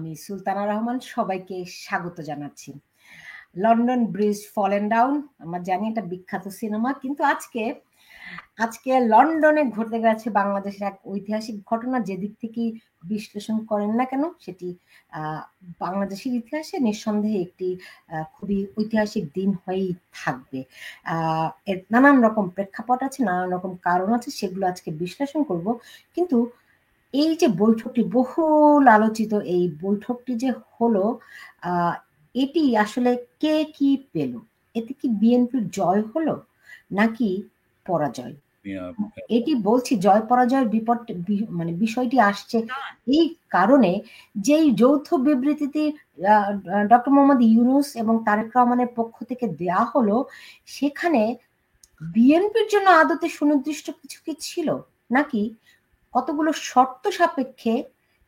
আমি সুলতানা রহমান সবাইকে স্বাগত জানাচ্ছি। লন্ডন ব্রিজ ফলেন ডাউন আমরা জানি এটা বিখ্যাত সিনেমা, কিন্তু আজকে লন্ডনে ঘটে গেছে বাংলাদেশের এক ঐতিহাসিক ঘটনা। যেদিক থেকেই বিশ্লেষণ করেন না কেন সেটি বাংলাদেশের ইতিহাসে নিঃসন্দেহে একটি খুবই ঐতিহাসিক দিন হয়েই থাকবে। এর নানান রকম প্রেক্ষাপট আছে, নানান রকম কারণ আছে, সেগুলো আজকে বিশ্লেষণ করব। কিন্তু এই যে বৈঠকটি বহুল আলোচিত, এই বৈঠকটি যে হলো, এটি আসলে কে কি পেল? এতে কি বিএনপির জয় হলো নাকি পরাজয়? এটি বলছি, জয় পরাজয়ের মানে বিষয়টি আসছে এই কারণে, যেই যৌথ বিবৃতিতে ডক্টর মোহাম্মদ ইউনূস এবং তারেক রহমানের পক্ষ থেকে দেয়া হলো, সেখানে বিএনপির জন্য আদতে সুনির্দিষ্ট কিছু কি ছিল, নাকি কতগুলো শর্ত সাপেক্ষে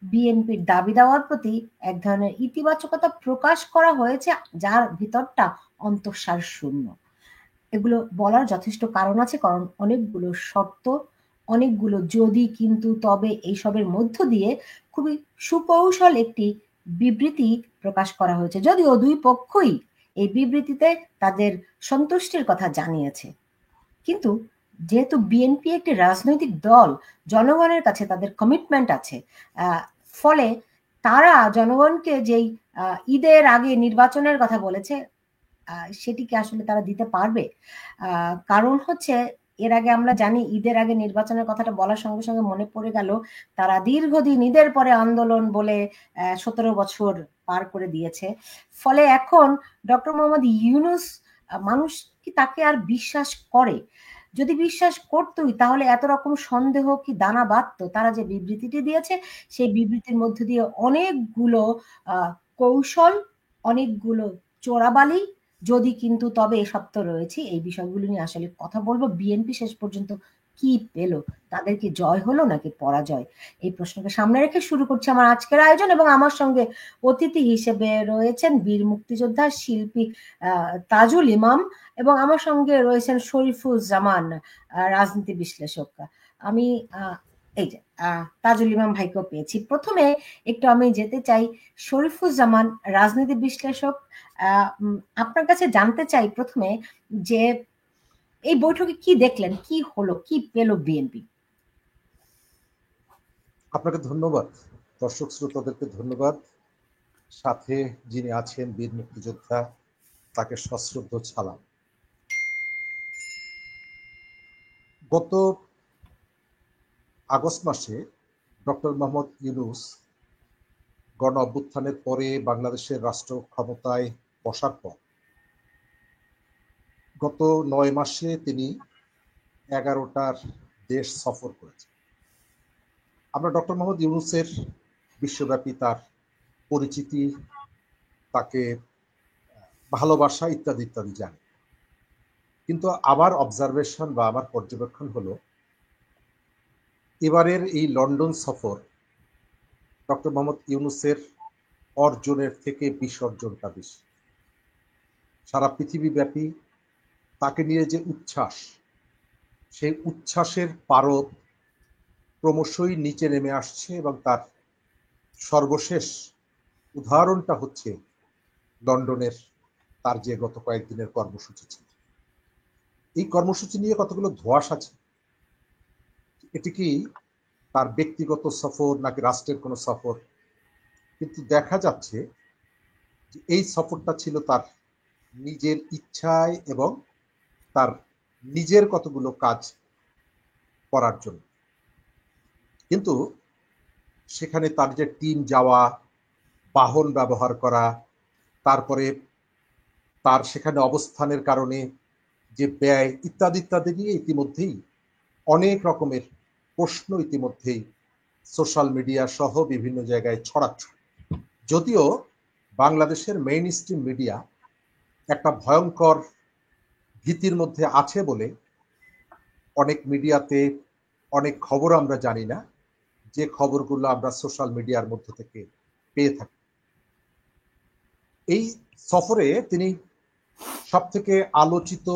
বিএনপির দাবি দেওয়ার প্রতি এক ধরনের ইতিবাচকতা প্রকাশ করা হয়েছে, যার ভিতরটা অন্তঃসার শূন্য? এগুলো বলার যথেষ্ট কারণ আছে, কারণ অনেকগুলো শর্ত, অনেকগুলো যদি কিন্তু তবে এইসবের মধ্য দিয়ে খুবই সুকৌশল একটি বিবৃতি প্রকাশ করা হয়েছে, যদিও দুই পক্ষই এই বিবৃতিতে তাদের সন্তুষ্টির কথা জানিয়েছে। কিন্তু যেহেতু বিএনপি একটি রাজনৈতিক দল, জনগণের কাছে তাদের কমিটমেন্ট আছে, ফলে তারা জনগণকে যেই ঈদের আগে নির্বাচনের কথা বলেছে, সেটিকে আসলে তারা দিতে পারবে। কারণ হচ্ছে, এর আগে আমরা জানি ঈদের আগে নির্বাচনের কথাটা বলার সঙ্গে সঙ্গে মনে পড়ে গেল তারা দীর্ঘদিন ঈদের পরে আন্দোলন বলে 17 বছর পার করে দিয়েছে। ফলে এখন ডক্টর মোহাম্মদ ইউনূস, মানুষ কি তাকে আর বিশ্বাস করে? যদি বিশ্বাস করতোই তাহলে এত রকম সন্দেহ কি দানা বাঁধতো? তারা যে বিবৃতিটি দিয়েছে, সেই বিবৃতির মধ্য দিয়ে অনেকগুলো কৌশল, অনেকগুলো চোরাবালি, যদি কিন্তু তবে এসব তো রয়েছে। এই বিষয়গুলো নিয়ে আসলে কথা বলবো। বিএনপি শেষ পর্যন্ত কি পেল? তাদের কি জয় হলো নাকি পরাজয়? এই প্রশ্নকে সামনে রেখে শুরু করছি আমার আজকের আয়োজন, এবং আমার সঙ্গে অতিথি হিসেবে রয়েছেন বীর মুক্তিযোদ্ধা শিল্পী তাজুল ইমাম, এবং আমার সঙ্গে রয়েছেন শরীফুজ্জামান, রাজনীতি বিশ্লেষক। আমি এই যে তাজুল ইমাম ভাইকেও পেয়েছি। প্রথমে একটু আমি যেতে চাই শরীফুজ্জামান, রাজনীতি বিশ্লেষক। আপনার কাছে জানতে চাই প্রথমে যে এই বৈঠকে কি দেখলেন, কি হলো, কি পেল বিএনপি? আপনাকে ধন্যবাদ, দর্শক শ্রোতাদেরকে ধন্যবাদ। সাথে যিনি আছেন বীর মুক্তিযোদ্ধা, তাকে সশ্রদ্ধ সালাম। গত আগস্ট মাসে ডক্টর মোহাম্মদ ইউনূস গণ অভ্যুত্থানের পরে বাংলাদেশের রাষ্ট্র ক্ষমতায় বসার পর গত 9 মাসে তিনি 11টার দেশ সফর করেছেন। আমরা ডক্টর মোহাম্মদ ইউনূসের বিশ্বব্যাপী তার পরিচিতি, তাকে ভালোবাসা ইত্যাদি ইত্যাদি জানি, কিন্তু আমার অবজারভেশন বা আমার পর্যবেক্ষণ হলো, এবারের এই লন্ডন সফর ডক্টর মোহাম্মদ ইউনূসের অর্জনের থেকে বিসর্জনটা বেশি। সারা পৃথিবীব্যাপী তাকে নিয়ে যে উচ্ছ্বাস, সেই উচ্ছ্বাসের পারদ ক্রমশই নিচে নেমে আসছে, এবং তার সর্বশেষ উদাহরণটা হচ্ছে লন্ডনের তার যে গত কয়েকদিনের কর্মসূচি ছিল। এই কর্মসূচি নিয়ে কতগুলো ধোঁয়াশা আছে। এটি কি তার ব্যক্তিগত সফর নাকি রাষ্ট্রের কোনো সফর? কিন্তু দেখা যাচ্ছে যে এই সফরটা ছিল তার নিজের ইচ্ছায় এবং তার নিজের কতগুলো কাজ করার জন্য। কিন্তু সেখানে তার যে টিম যাওয়া, বাহন ব্যবহার করা, তারপরে তার সেখানে অবস্থানের কারণে যে ব্যয় ইত্যাদি ইত্যাদি নিয়ে ইতিমধ্যেই অনেক রকমের প্রশ্ন ইতিমধ্যেই সোশ্যাল মিডিয়া সহ বিভিন্ন জায়গায় ছড়াচ্ছে। যদিও বাংলাদেশের মেইন স্ট্রিম মিডিয়া একটা ভয়ঙ্কর ভীতির মধ্যে আছে বলে অনেক মিডিয়াতে অনেক খবর আমরা জানি না, যে খবরগুলো আমরা সোশ্যাল মিডিয়ার মধ্যে থেকে পেয়ে থাকি। এই সফরে তিনি সবথেকে আলোচিত,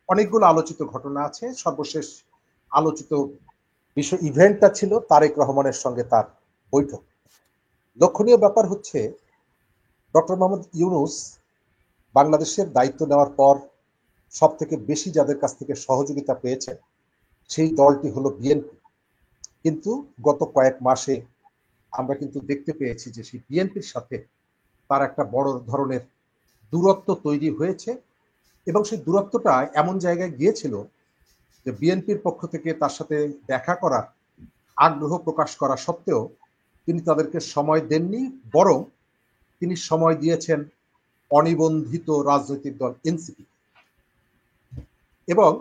অনেকগুলো আলোচিত ঘটনা আছে, সর্বশেষ আলোচিত বিষয় ইভেন্টটা ছিল তারেক রহমানের সঙ্গে তার বৈঠক। লক্ষণীয় ব্যাপার হচ্ছে ডক্টর মোহাম্মদ ইউনূস বাংলাদেশের দায়িত্ব নেওয়ার পর সব থেকে বেশি যাদের কাছ থেকে সহযোগিতা পেয়েছে সেই দলটি হলো বিএনপি। কিন্তু গত কয়েক মাসে আমরা কিন্তু দেখতে পেয়েছি যে সেই বিএনপির সাথে তার একটা বড় ধরনের দূরত্ব তৈরি হয়েছে, এবং সেই দূরত্বটা এমন জায়গায় গিয়েছিল যে বিএনপির পক্ষ থেকে তার সাথে দেখা করার আগ্রহ প্রকাশ করা সত্ত্বেও তিনি তাদেরকে সময় দেননি, বরং তিনি সময় দিয়েছেন অনিবন্ধিত রাজনৈতিক দল এনসিপি। এবং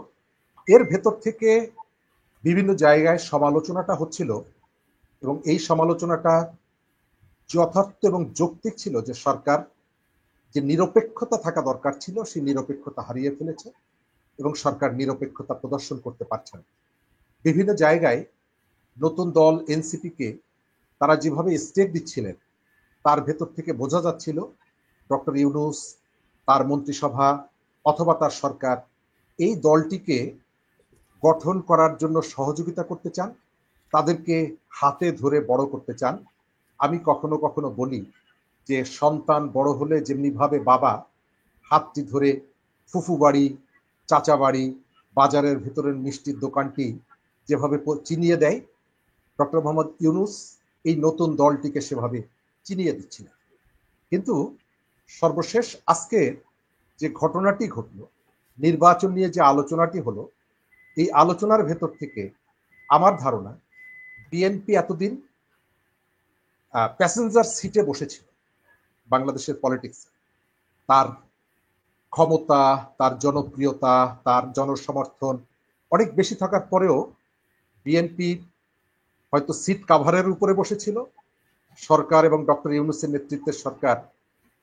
এর ভেতর থেকে বিভিন্ন জায়গায় সমালোচনাটা হচ্ছিল, এবং এই সমালোচনাটা যথার্থ এবং যৌক্তিক ছিল যে সরকার যে নিরপেক্ষতা থাকা দরকার ছিল সেই নিরপেক্ষতা হারিয়ে ফেলেছে এবং সরকার নিরপেক্ষতা প্রদর্শন করতে পারছে না। বিভিন্ন জায়গায় নতুন দল এনসিপিকে তারা যেভাবে স্টেক দিচ্ছিলেন তার ভেতর থেকে বোঝা যাচ্ছিল ডক্টর ইউনূস, তার মন্ত্রিসভা অথবা তার সরকার এই দলটিকে গঠন করার জন্য সহযোগিতা করতে চান, তাদেরকে হাতে ধরে বড় করতে চান। আমি কখনো কখনো বলি যে সন্তান বড় হলে যেমনিভাবে বাবা হাতটি ধরে ফুফু বাড়ি, চাচা বাড়ি, বাজারের ভেতরের মিষ্টির দোকানটি যেভাবে চিনিয়ে দেয়, ডক্টর মোহাম্মদ ইউনূস এই নতুন দলটিকে সেভাবে চিনিয়ে দিচ্ছিলেন। কিন্তু সর্বশেষ আজকে যে ঘটনাটি ঘটল, নির্বাচন নিয়ে যে আলোচনাটি হলো, এই আলোচনার ভেতর থেকে আমার ধারণা বিএনপি এতদিন প্যাসেঞ্জার সিটে বসেছিল বাংলাদেশের পলিটিক্সে। তার ক্ষমতা, তার জনপ্রিয়তা, তার জনসমর্থন অনেক বেশি থাকার পরেও বিএনপি হয়তো সিট কাভারের উপরে বসেছিল। সরকার এবং ডক্টর ইউনূসের নেতৃত্বের সরকার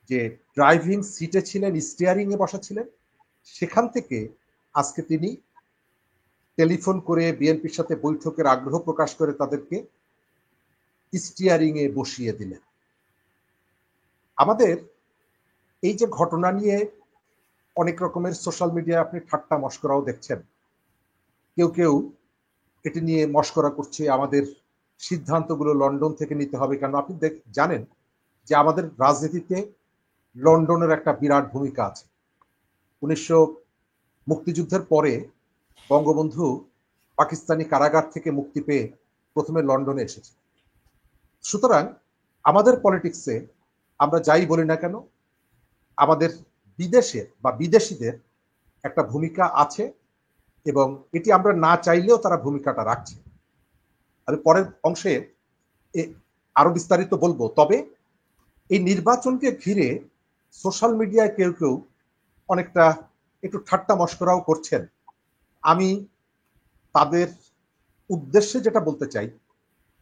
যে ড্রাইভিং সিটে ছিলেন, স্টিয়ারিং এ বসা ছিলেন, সেখান থেকে আজকে তিনি টেলিফোন করে বিএনপির সাথে বৈঠকের আগ্রহ প্রকাশ করে তাদেরকে স্টিয়ারিং এ বসিয়ে দিলেন। আমাদের এই যে ঘটনা নিয়ে অনেক রকমের সোশ্যাল মিডিয়ায় আপনি ঠাট্টা মশকরাও দেখছেন। কেউ কেউ এটি নিয়ে মশকরা করছে আমাদের সিদ্ধান্তগুলো লন্ডন থেকে নিতে হবে কেন। আপনি জানেন যে আমাদের রাজনীতিতে লন্ডনের একটা বিরাট ভূমিকা আছে। 1900 মুক্তিযুদ্ধের পরে বঙ্গবন্ধু পাকিস্তানি কারাগার থেকে মুক্তি পেয়ে প্রথমে লন্ডনে এসেছে। সুতরাং আমাদের পলিটিক্সে আমরা যাই বলি না কেন, আমাদের বিদেশের বা বিদেশিদের একটা ভূমিকা আছে, এবং এটি আমরা না চাইলেও তারা ভূমিকাটা রাখছে। আমি পরের অংশে আরো বিস্তারিত বলবো। তবে এই নির্বাচনকে ঘিরে সোশ্যাল মিডিয়ায় কেউ কেউ অনেকটা একটু ঠাট্টা মশকরাও করছেন। আমি তাদের উদ্দেশ্যে যেটা বলতে চাই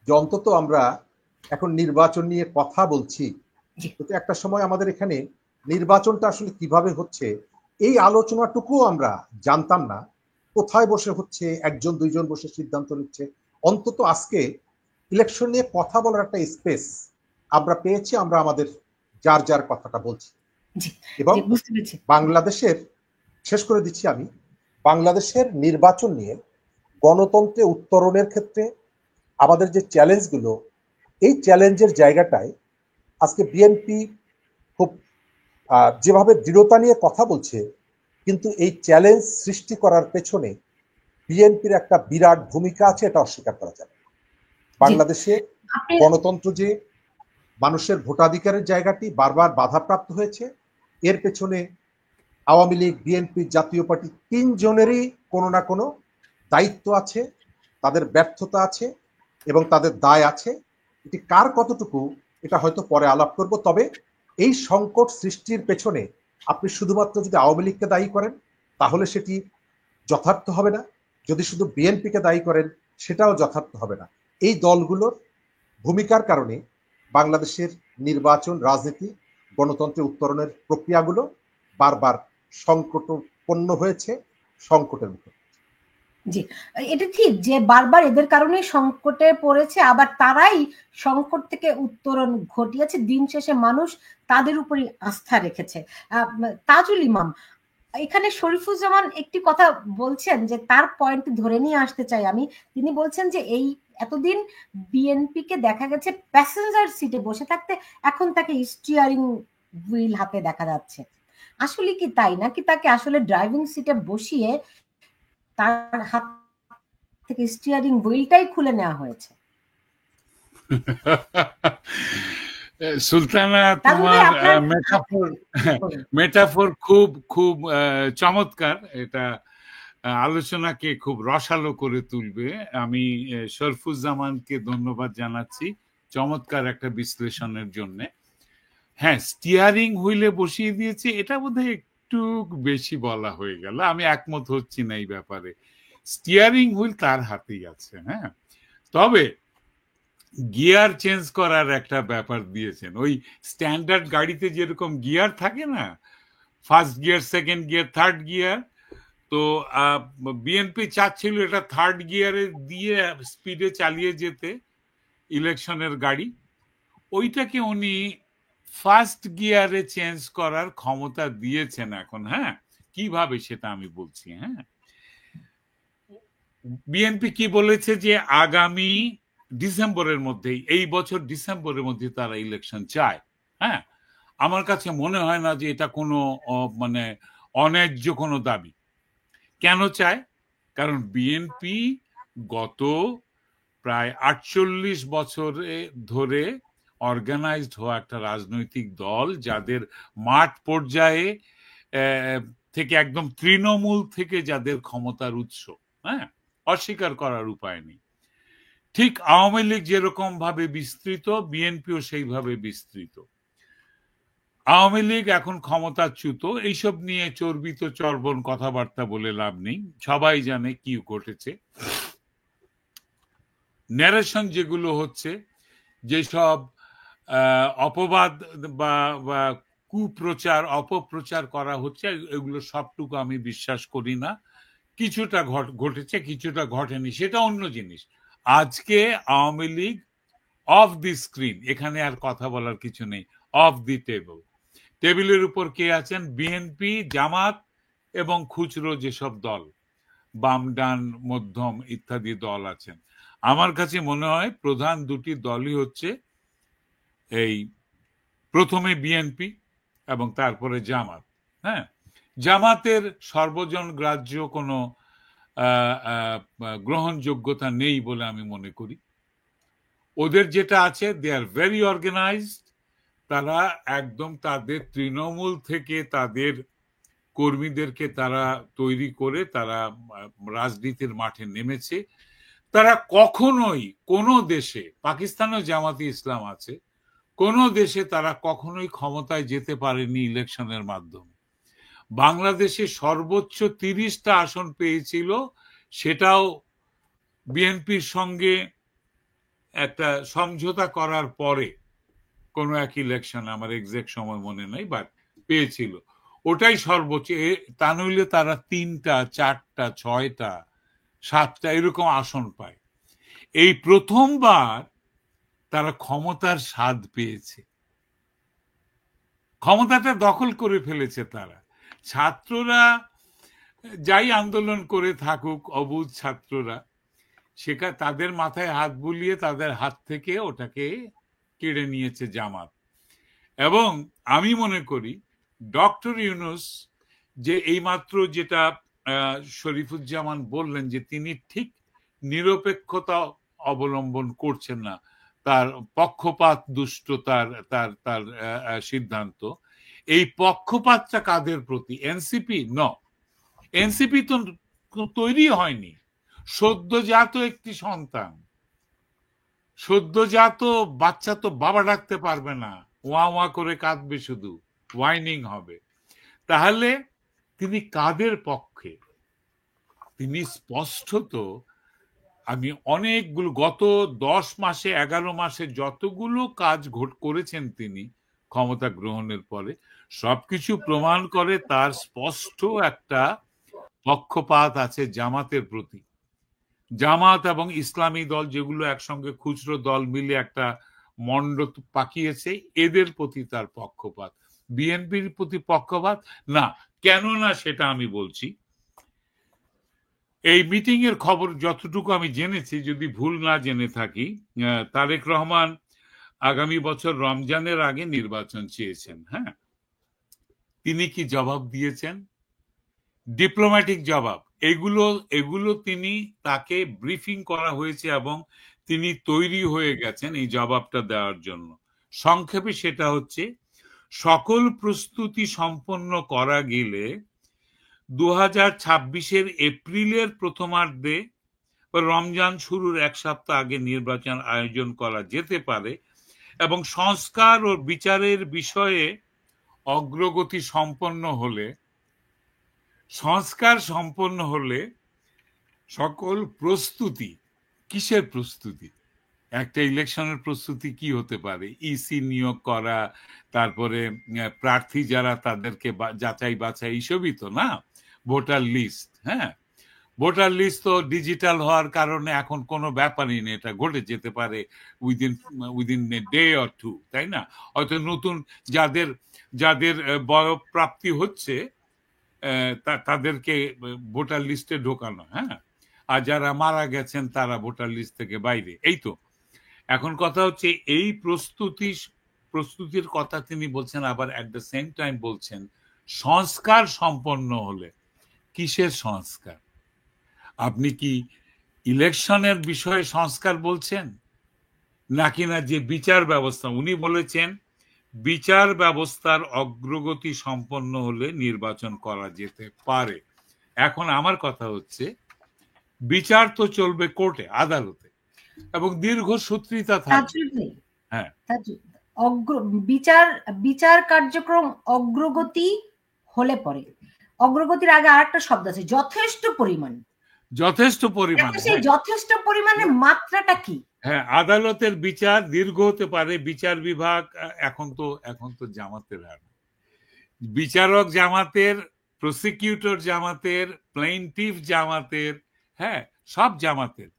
যে অন্তত আমরা এখন নির্বাচন নিয়ে কথা বলছি, কিন্তু একটা সময় আমাদের এখানে নির্বাচনটা আসলে কিভাবে হচ্ছে এই আলোচনাটুকু আমরা জানতাম না। কোথায় বসে হচ্ছে, একজন দুইজন বসে সিদ্ধান্ত নিচ্ছে। অন্তত আজকে ইলেকশন নিয়ে কথা বলার একটা স্পেস আমরা পেয়েছি, আমরা আমাদের যার যার কথাটা বলছি। এবং বাংলাদেশের, শেষ করে দিচ্ছি আমি, বাংলাদেশের নির্বাচন নিয়ে গণতন্ত্রে উত্তরণের ক্ষেত্রে আমাদের যে চ্যালেঞ্জগুলো, এই চ্যালেঞ্জের জায়গাটায় আজকে বিএনপি খুব যেভাবে দৃঢ়তা নিয়ে কথা বলছে, কিন্তু এই চ্যালেঞ্জ সৃষ্টি করার পেছনে বিএনপির একটা বিরাট ভূমিকা আছে, এটা অস্বীকার করা যাবে। বাংলাদেশে গণতন্ত্র যে মানুষের ভোটাধিকারের জায়গাটি বারবার বাধাপ্রাপ্ত হয়েছে, এর পেছনে আওয়ামী লীগ, বিএনপি, জাতীয় পার্টি তিনজনেরই কোনো না কোনো দায়িত্ব আছে, তাদের ব্যর্থতা আছে এবং তাদের দায় আছে। এটি কার কতটুকু এটা হয়তো পরে আলাপ করব। তবে এই সংকট সৃষ্টির পেছনে আপনি শুধুমাত্র যদি আওয়ামী লীগকে দায়ী করেন তাহলে সেটি যথার্থ হবে না, যদি শুধু বিএনপিকে দায়ী করেন সেটাও যথার্থ হবে না। এই দলগুলোর ভূমিকার কারণে বাংলাদেশের নির্বাচন, রাজনীতি, গণতন্ত্রের উত্তরণের প্রক্রিয়াগুলো বারবার সংকটপন্ন হয়েছে, সংকটের মুখে। জি, এটা ঠিক যে বারবার এদের কারণে সংকটে পড়েছে, আবার তারাই সংকট থেকে উত্তরণ ঘটিয়েছে। দিন শেষে মানুষ তাদের উপরই আস্থা রেখেছে। তাজুল ইমাম, এখানে শরীফুজ্জামান একটি কথা বলছেন যে তার পয়েন্ট ধরে নিয়ে আসতে চাই আমি। তিনি বলছেন যে এই এতদিন বিএনপি কে দেখা গেছে প্যাসেঞ্জার সিটে বসে থাকতে, এখন তাকে স্টিয়ারিং হুইল হাতে দেখা যাচ্ছে। আসলে কি তাই, নাকি তাকে আসলে ড্রাইভিং সিটে বসিয়ে তার হাত থেকে স্টিয়ারিং হুইলটাই খুলে নেওয়া হয়েছে? সুলতানা, তাজুল ভাই তোমার আপনার মেটাফোর মেটাফোর খুব খুব চমৎকার। এটা আলোচনাকে খুব রসালো করে তুলবে। আমি শরফুজ্জামানকে ধন্যবাদ জানাচ্ছি চমৎকার একটা বিশ্লেষণের জন্য। হ্যাঁ, স্টিয়ারিং হুইলে বসিয়ে দিয়েছে, এটা বোধহয় একটু বেশি বলা হয়ে গেল। আমি একমত হচ্ছি না এই ব্যাপারে। স্টিয়ারিং হুইল তার হাতেই আছে। হ্যাঁ, তবে গিয়ার চেঞ্জ করার একটা ব্যাপার দিয়েছেন। ওই স্ট্যান্ডার্ড গাড়িতে যেরকম গিয়ার থাকে না, first gear, second gear, third gear, তো বিএনপি চাচ্ছিল এটা থার্ড গিয়ারে দিয়ে স্পিডে চালিয়ে যেতে ইলেকশনের গাড়ি। ওইটাকে উনি ফার্স্ট গিয়ারে চেঞ্জ করার ক্ষমতা দিয়েছেন এখন। হ্যাঁ, কিভাবে সেটা আমি বলছি। হ্যাঁ, বিএনপি কি বলেছে যে আগামী ডিসেম্বরের মধ্যেই, এই বছর ডিসেম্বরের মধ্যে তারা ইলেকশন চায়। হ্যাঁ, আমার কাছে মনে হয় না যে এটা কোনো মানে অন্যায্য কোনো দাবি। কেন চায়? কারণ বিএনপি গত প্রায় 48 বছরে ধরে অর্গানাইজড হওয়া একটা রাজনৈতিক দল, যাদের মাঠ পর্যায়ে থেকে একদম তৃণমূল থেকে যাদের ক্ষমতার উৎস। হ্যাঁ, অস্বীকার করার উপায় নেই। ঠিক আওয়ামী লীগ যেরকম ভাবে বিস্তৃত, বিএনপিও সেইভাবে বিস্তৃত। আওয়ামী লীগ এখন ক্ষমতাচ্যুত, এইসব নিয়ে চর্বিত চর্বণ কথাবার্তা বলে লাভ নেই, সবাই জানে কি ঘটেছে। ন্যারেশন যেগুলো হচ্ছে, যেসব অপবাদ বা কুপ্রচার, অপপ্রচার করা হচ্ছে, এগুলো সবটুকু আমি বিশ্বাস করি না। কিছুটা ঘটেছে, কিছুটা ঘটেনি, সেটা অন্য জিনিস। আজকে Awami League of the screen, এখানে আর কথা বলার কিছু নেই। অফ দি টেবল, টেবিলের উপর কে আছেন? বিএনপি, জামাত এবং খুচরো যেসব দল, বাম, ডান, মধ্যম ইত্যাদি দল আছেন। আমার কাছে মনে হয় প্রধান দুটি দলই হচ্ছে এই প্রথমে বিএনপি এবং তারপরে জামাত। হ্যাঁ, জামাতের সর্বজন গ্রাহ্য কোনো গ্রহণযোগ্যতা নেই বলে আমি মনে করি। ওদের যেটা আছে, দে আর ভেরি অর্গানাইজড। তারা একদম তাদের তৃণমূল থেকে তাদের কর্মীদেরকে তারা তৈরি করে তারা রাজনীতির মাঠে নেমেছে। তারা কখনোই কোনো দেশে, পাকিস্তানেও জামাতি ইসলাম আছে, কোনো দেশে তারা কখনোই ক্ষমতায় যেতে পারেনি ইলেকশনের মাধ্যমে। বাংলাদেশে সর্বোচ্চ 30টা আসন পেয়েছিল, সেটাও বিএনপির সঙ্গে একটা সমঝোতা করার পরে কোনো এক ইলেকশন, আমার এক্সাক্ট সময় মনে নাই, বাট পেয়েছিল। ওটাই সর্বোচ্চ। তা নইলে তারা 3টা, 4টা, 6টা, 7টা এরকম আসন পায়। এই প্রথমবার তারা ক্ষমতার স্বাদ পেয়েছে, ক্ষমতাটা দখল করে ফেলেছে তারা। ছাত্ররা যাই আন্দোলন করে থাকুক, অবুঝ ছাত্ররা, সেখানে তাদের মাথায় হাত বুলিয়ে তাদের হাত থেকে ওটাকে কেড়ে নিয়েছে জামাত। এবং আমি মনে করি ডক্টর ইউনূস যে এইমাত্র যেটা শরীফুজ্জামান বললেন, যে তিনি ঠিক নিরপেক্ষতা অবলম্বন করছেন না, তার পক্ষপাত দুষ্ট তার তার তার সিদ্ধান্ত। এই পক্ষপাতটা কাদের প্রতি? এনসিপি? ন, এনসিপি তো তৈরি হয়নি। সদ্যজাত একটি সন্তান, সদ্যজাত বাচ্চা তো বাবা ডাকতে পারবে না, ওয়া ওয়া করে কাঁদবে, শুধু ওয়াইনিং হবে। তাহলে তিনি কাদের পক্ষে? তিনি স্পষ্টত, আমি অনেকগুলো গত 10 মাসে 11 মাসে যতগুলো কাজ করেছেন তিনি ক্ষমতা গ্রহণের পরে, সবকিছু প্রমাণ করে তার স্পষ্ট একটা পক্ষপাত আছে জামাতের প্রতি। জামাত এবং ইসলামী দল, যেগুলো একসঙ্গে খুচরো দল মিলে একটা মণ্ড পাকিয়েছে, এদের প্রতি তার পক্ষপাত। বিএনপির প্রতি পক্ষপাত না। কেন না সেটা আমি বলছি। এই মিটিং এর খবর যতটুকু আমি জেনেছি, যদি ভুল না জেনে থাকি, তারেক রহমান আগামী বছর রমজানের আগে নির্বাচন চেয়েছেন। হ্যাঁ, তিনি কি জবাব দিয়েছেন? ডিপ্লোম্যাটিক জবাব। এগুলো এগুলো তিনি, তাকে ব্রিফিং করা হয়েছে এবং তিনি তৈরি হয়ে গেছেন এই জবাবটা দেওয়ার জন্য। সংক্ষেপে সেটা হচ্ছে, সকল প্রস্তুতি সম্পন্ন করা গেলে 2026-এর এপ্রিলের প্রথমার্ধে রমজান শুরুর এক সপ্তাহ আগে নির্বাচন আয়োজন করা যেতে পারে এবং সংস্কার ও বিচারের বিষয়ে অগ্রগতি সম্পন্ন হলে, সংস্কার সম্পন্ন হলে সকল প্রস্তুতি, কিসের প্রস্তুতি? একটা ইলেকশনের প্রস্তুতি কি হতে পারে? ইসি নিয়োগ করা, তারপরে প্রার্থী যারা তাদেরকে যাচাই বাছাই, এইসবই তো না? ভোটার লিস্ট, হ্যাঁ, ভোটার লিস্ট তো ডিজিটাল হওয়ার কারণে এখন কোনো ব্যাপারই নেই, এটা ঘটে যেতে পারে within a day or two, তাই না? হয়তো নতুন যাদের যাদের বয়ঃপ্রাপ্তি হচ্ছে তাদেরকে ভোটার লিস্টে ঢোকানো, হ্যাঁ, আর যারা মারা গেছেন তারা ভোটার লিস্ট থেকে বাইরে। এই তো এখন কথা হচ্ছে, এই প্রস্তুতির কথা তিনি বলছেন, আবার অ্যাট দ্য সেম টাইম বলছেন সংস্কার সম্পন্ন হলে। কিসের সংস্কার? আপনি কি ইলেকশনের বিষয়ে সংস্কার বলছেন, নাকি না যে বিচার ব্যবস্থা? উনি বলেছেন বিচার ব্যবস্থার অগ্রগতি সম্পন্ন হলে নির্বাচন করা যেতে পারে। এখন আমার কথা হচ্ছে, বিচার তো চলবে কোর্টে, আদালতে, এবং দীর্ঘসূত্রিতা থাকবে। হ্যাঁ, বিচার কার্যক্রম অগ্রগতি হলে পরে, অগ্রগতির আগে আরেকটা শব্দ আছে, যথেষ্ট পরিমাণ। যথেষ্ট পরিমাণ, সেই যথেষ্ট পরিমাণের মাত্রাটা কি? হ্যাঁ, আদালতের বিচার দীর্ঘ হতে পারে। বিচার বিভাগ এখন তো জামাতের হার, বিচারক জামাতের, প্রসিকিউটর জামাতের, প্লেইন্টিফ জামাতের, হ্যাঁ, সব জামাতের।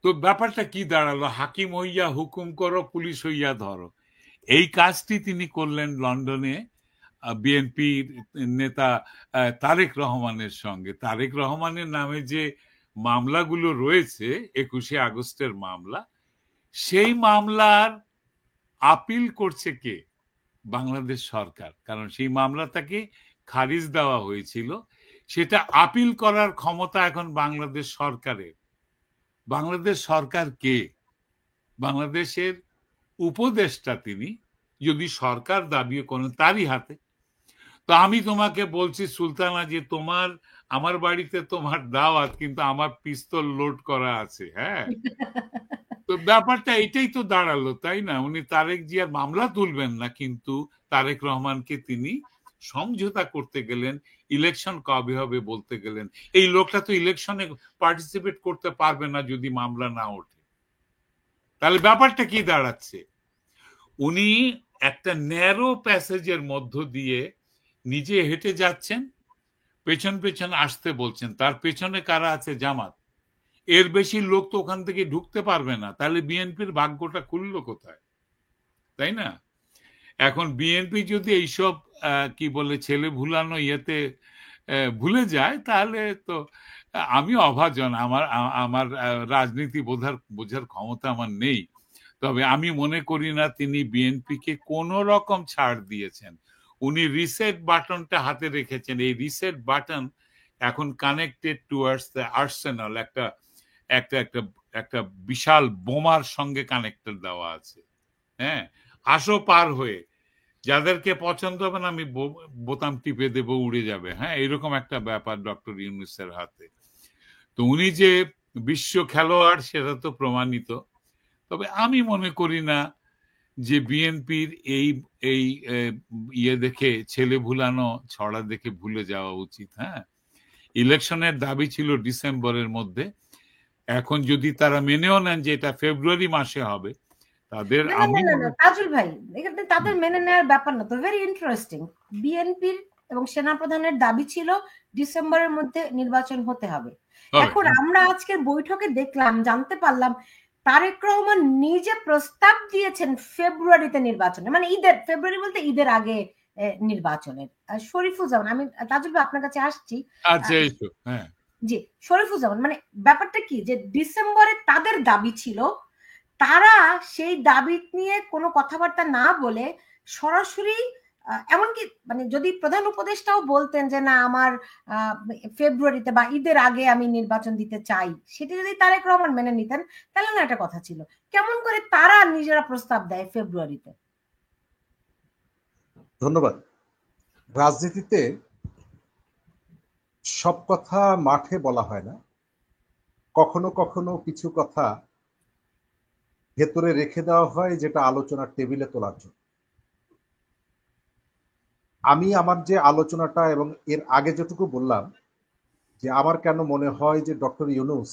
তো ব্যাপারটা কি দাঁড়ালো? হাকিম হইয়া হুকুম করো, পুলিশ হইয়া ধরো। এই কাজটি তিনি করলেন লন্ডনে বিএনপির নেতা তারেক রহমানের সঙ্গে। তারেক রহমানের নামে যে মামলাগুলো রয়েছে, 21শে আগস্টের মামলা, সেই মামলার আপিল করছে কে? বাংলাদেশ সরকার। কারণ সেই মামলাটাকে খারিজ দেওয়া হয়েছিল, সেটা আপিল করার ক্ষমতা এখন বাংলাদেশ সরকারের। বাংলাদেশ সরকার কে? বাংলাদেশের উপদেষ্টা তিনি, যদি সরকার দাবি করেন তারই হাতে। তো আমি তোমাকে বলছি সুলতানা, যে আমার বাড়িতে তোমার দাওয়াত, কিন্তু আমার পিস্তল লোড করা আছে, হ্যাঁ। তো ব্যাপারটা এটাই তো দাঁড়ালো, তাই না? উনি তারেক জিয়ার মামলা তুলবেন না, কিন্তু তারেক রহমানকে তিনি সমঝোতা করতে গেলেন, ইলেকশন কবে হবে বলতে গেলেন। এই লোকটা তো ইলেকশনে পার্টিসিপেট করতে পারবে না যদি মামলা না ওঠে। তাহলে ব্যাপারটা কি দাঁড়াচ্ছে? উনি একটা ন্যারো প্যাসেজের মধ্য দিয়ে নিজে হেঁটে যাচ্ছেন, পেছন পেছন আসতে বলছেন। তার পেছনে কারা আছে? জামাত। এর বেশি লোক তো ওখান থেকে ঢুকতে পারবে না। তাহলে বিএনপির ভাগ্যটা খুললো কোথায়, তাই না? এখন বিএনপি যদি এইসব কি বলে ছেলে ভুলানো ইয়েতে ভুলে যায়, তাহলে তো আমি অভাজন। আমার রাজনীতি বোঝার ক্ষমতা আমার নেই। তবে আমি মনে করি না তিনি বিএনপিকে কোনো রকম ছাড় দিয়েছেন। উনি রিসেট বাটনটা হাতে রেখেছেন। এই রিসেট বাটন এখন কানেক্টেড টুয়ার্ডস দ্য আর্সেনাল, একটা বিশাল বোমার সঙ্গে কানেক্টেড দেওয়া আছে। হ্যাঁ, আসো পার হয়ে, যাদেরকে পছন্দ হবে না আমি বোতাম টিপে দেবো, উড়ে যাবে। হ্যাঁ, এরকম একটা ব্যাপার ডক্টর ইউনূসের হাতে। তো উনি যে বিশ্ব খেলোয়াড় সেটা তো প্রমাণিত। তবে আমি মনে করি না যে বিএনপির এই ইয়ে দেখে, ছেলে ভুলানো ছড়া দেখে ভুলে যাওয়া উচিত। হ্যাঁ, ইলেকশনের দাবি ছিল ডিসেম্বরের মধ্যে। এখন যদি তারা মেনেও নেন যে এটা ফেব্রুয়ারি মাসে হবে, তাদের তাজুল ভাই, এখানে তাদের মেনে নেওয়ার ব্যাপার না তো। Very interesting. বিএনপির এবং সেনাপ্রধানের দাবি ছিল ডিসেম্বরের মধ্যে নির্বাচন হতে হবে। এখন আমরা আজকের বৈঠকে দেখলাম, জানতে পারলাম তারেক রহমান নিজে প্রস্তাব দিয়েছেন ফেব্রুয়ারিতে নির্বাচনে, মানে ফেব্রুয়ারি বলতে ঈদের আগে নির্বাচনের। শরীফুজ্জামান, আমি তাজুল ভাই আপনার কাছে আসছি। আচ্ছা, হ্যাঁ, জি, শরীফুজ্জামান, মানে ব্যাপারটা কি যে ডিসেম্বরে তাদের দাবি ছিল, তারা সেই দাবি নিয়ে কোনো কথাবার্তা না বলে সরাসরি এমনকি মানে যদি প্রধান উপদেষ্টাও বলতেন যে না আমার ফেব্রুয়ারিতে বা ঈদের আগে আমি নির্বাচন দিতে চাই, সেটা যদি তারেক রহমান মেনে নিতেন তাহলে না একটা কথা ছিল। কেমন করে তারা নিজেরা প্রস্তাব দেয় ফেব্রুয়ারিতে? ধন্যবাদ। রাজনীতিতে সব কথা মাঠে বলা হয় না, কখনো কখনো কিছু কথা ভেতরে রেখে দেওয়া হয় যেটা আলোচনার টেবিলে তোলার জন্য। আমি আমার যে আলোচনাটা এবং এর আগে যেটুকু বললাম যে আমার কেন মনে হয় যে ডক্টর ইউনূস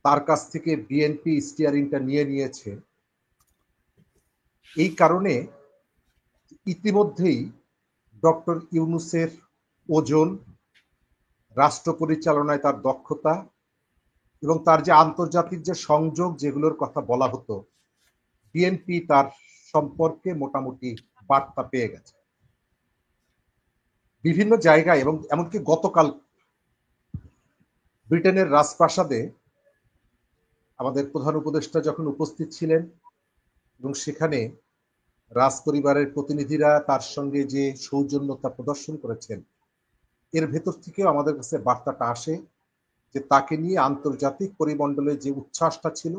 তার কাছ থেকে বিএনপি স্টিয়ারিংটা নিয়ে নিয়েছে, এই কারণে ইতিমধ্যেই ডক্টর ইউনূসের ওজন, রাষ্ট্র পরিচালনায় তার দক্ষতা এবং তার যে আন্তর্জাতিক যে সংযোগ যেগুলোর কথা বলা হতো, বিএনপি তার সম্পর্কে মোটামুটি বার্তা পেয়ে গেছে বিভিন্ন জায়গায়। এবং এমনকি গতকাল ব্রিটেনের রাজপ্রাসাদে আমাদের প্রধান উপদেষ্টা যখন উপস্থিত ছিলেন এবং সেখানে রাজ পরিবারের প্রতিনিধিরা তার সঙ্গে যে সৌজন্যতা প্রদর্শন করেছেন, এর ভেতর থেকেও আমাদের কাছে বার্তাটা আসে যে তাকে নিয়ে আন্তর্জাতিক পরিমণ্ডলে যে উচ্ছ্বাসটা ছিল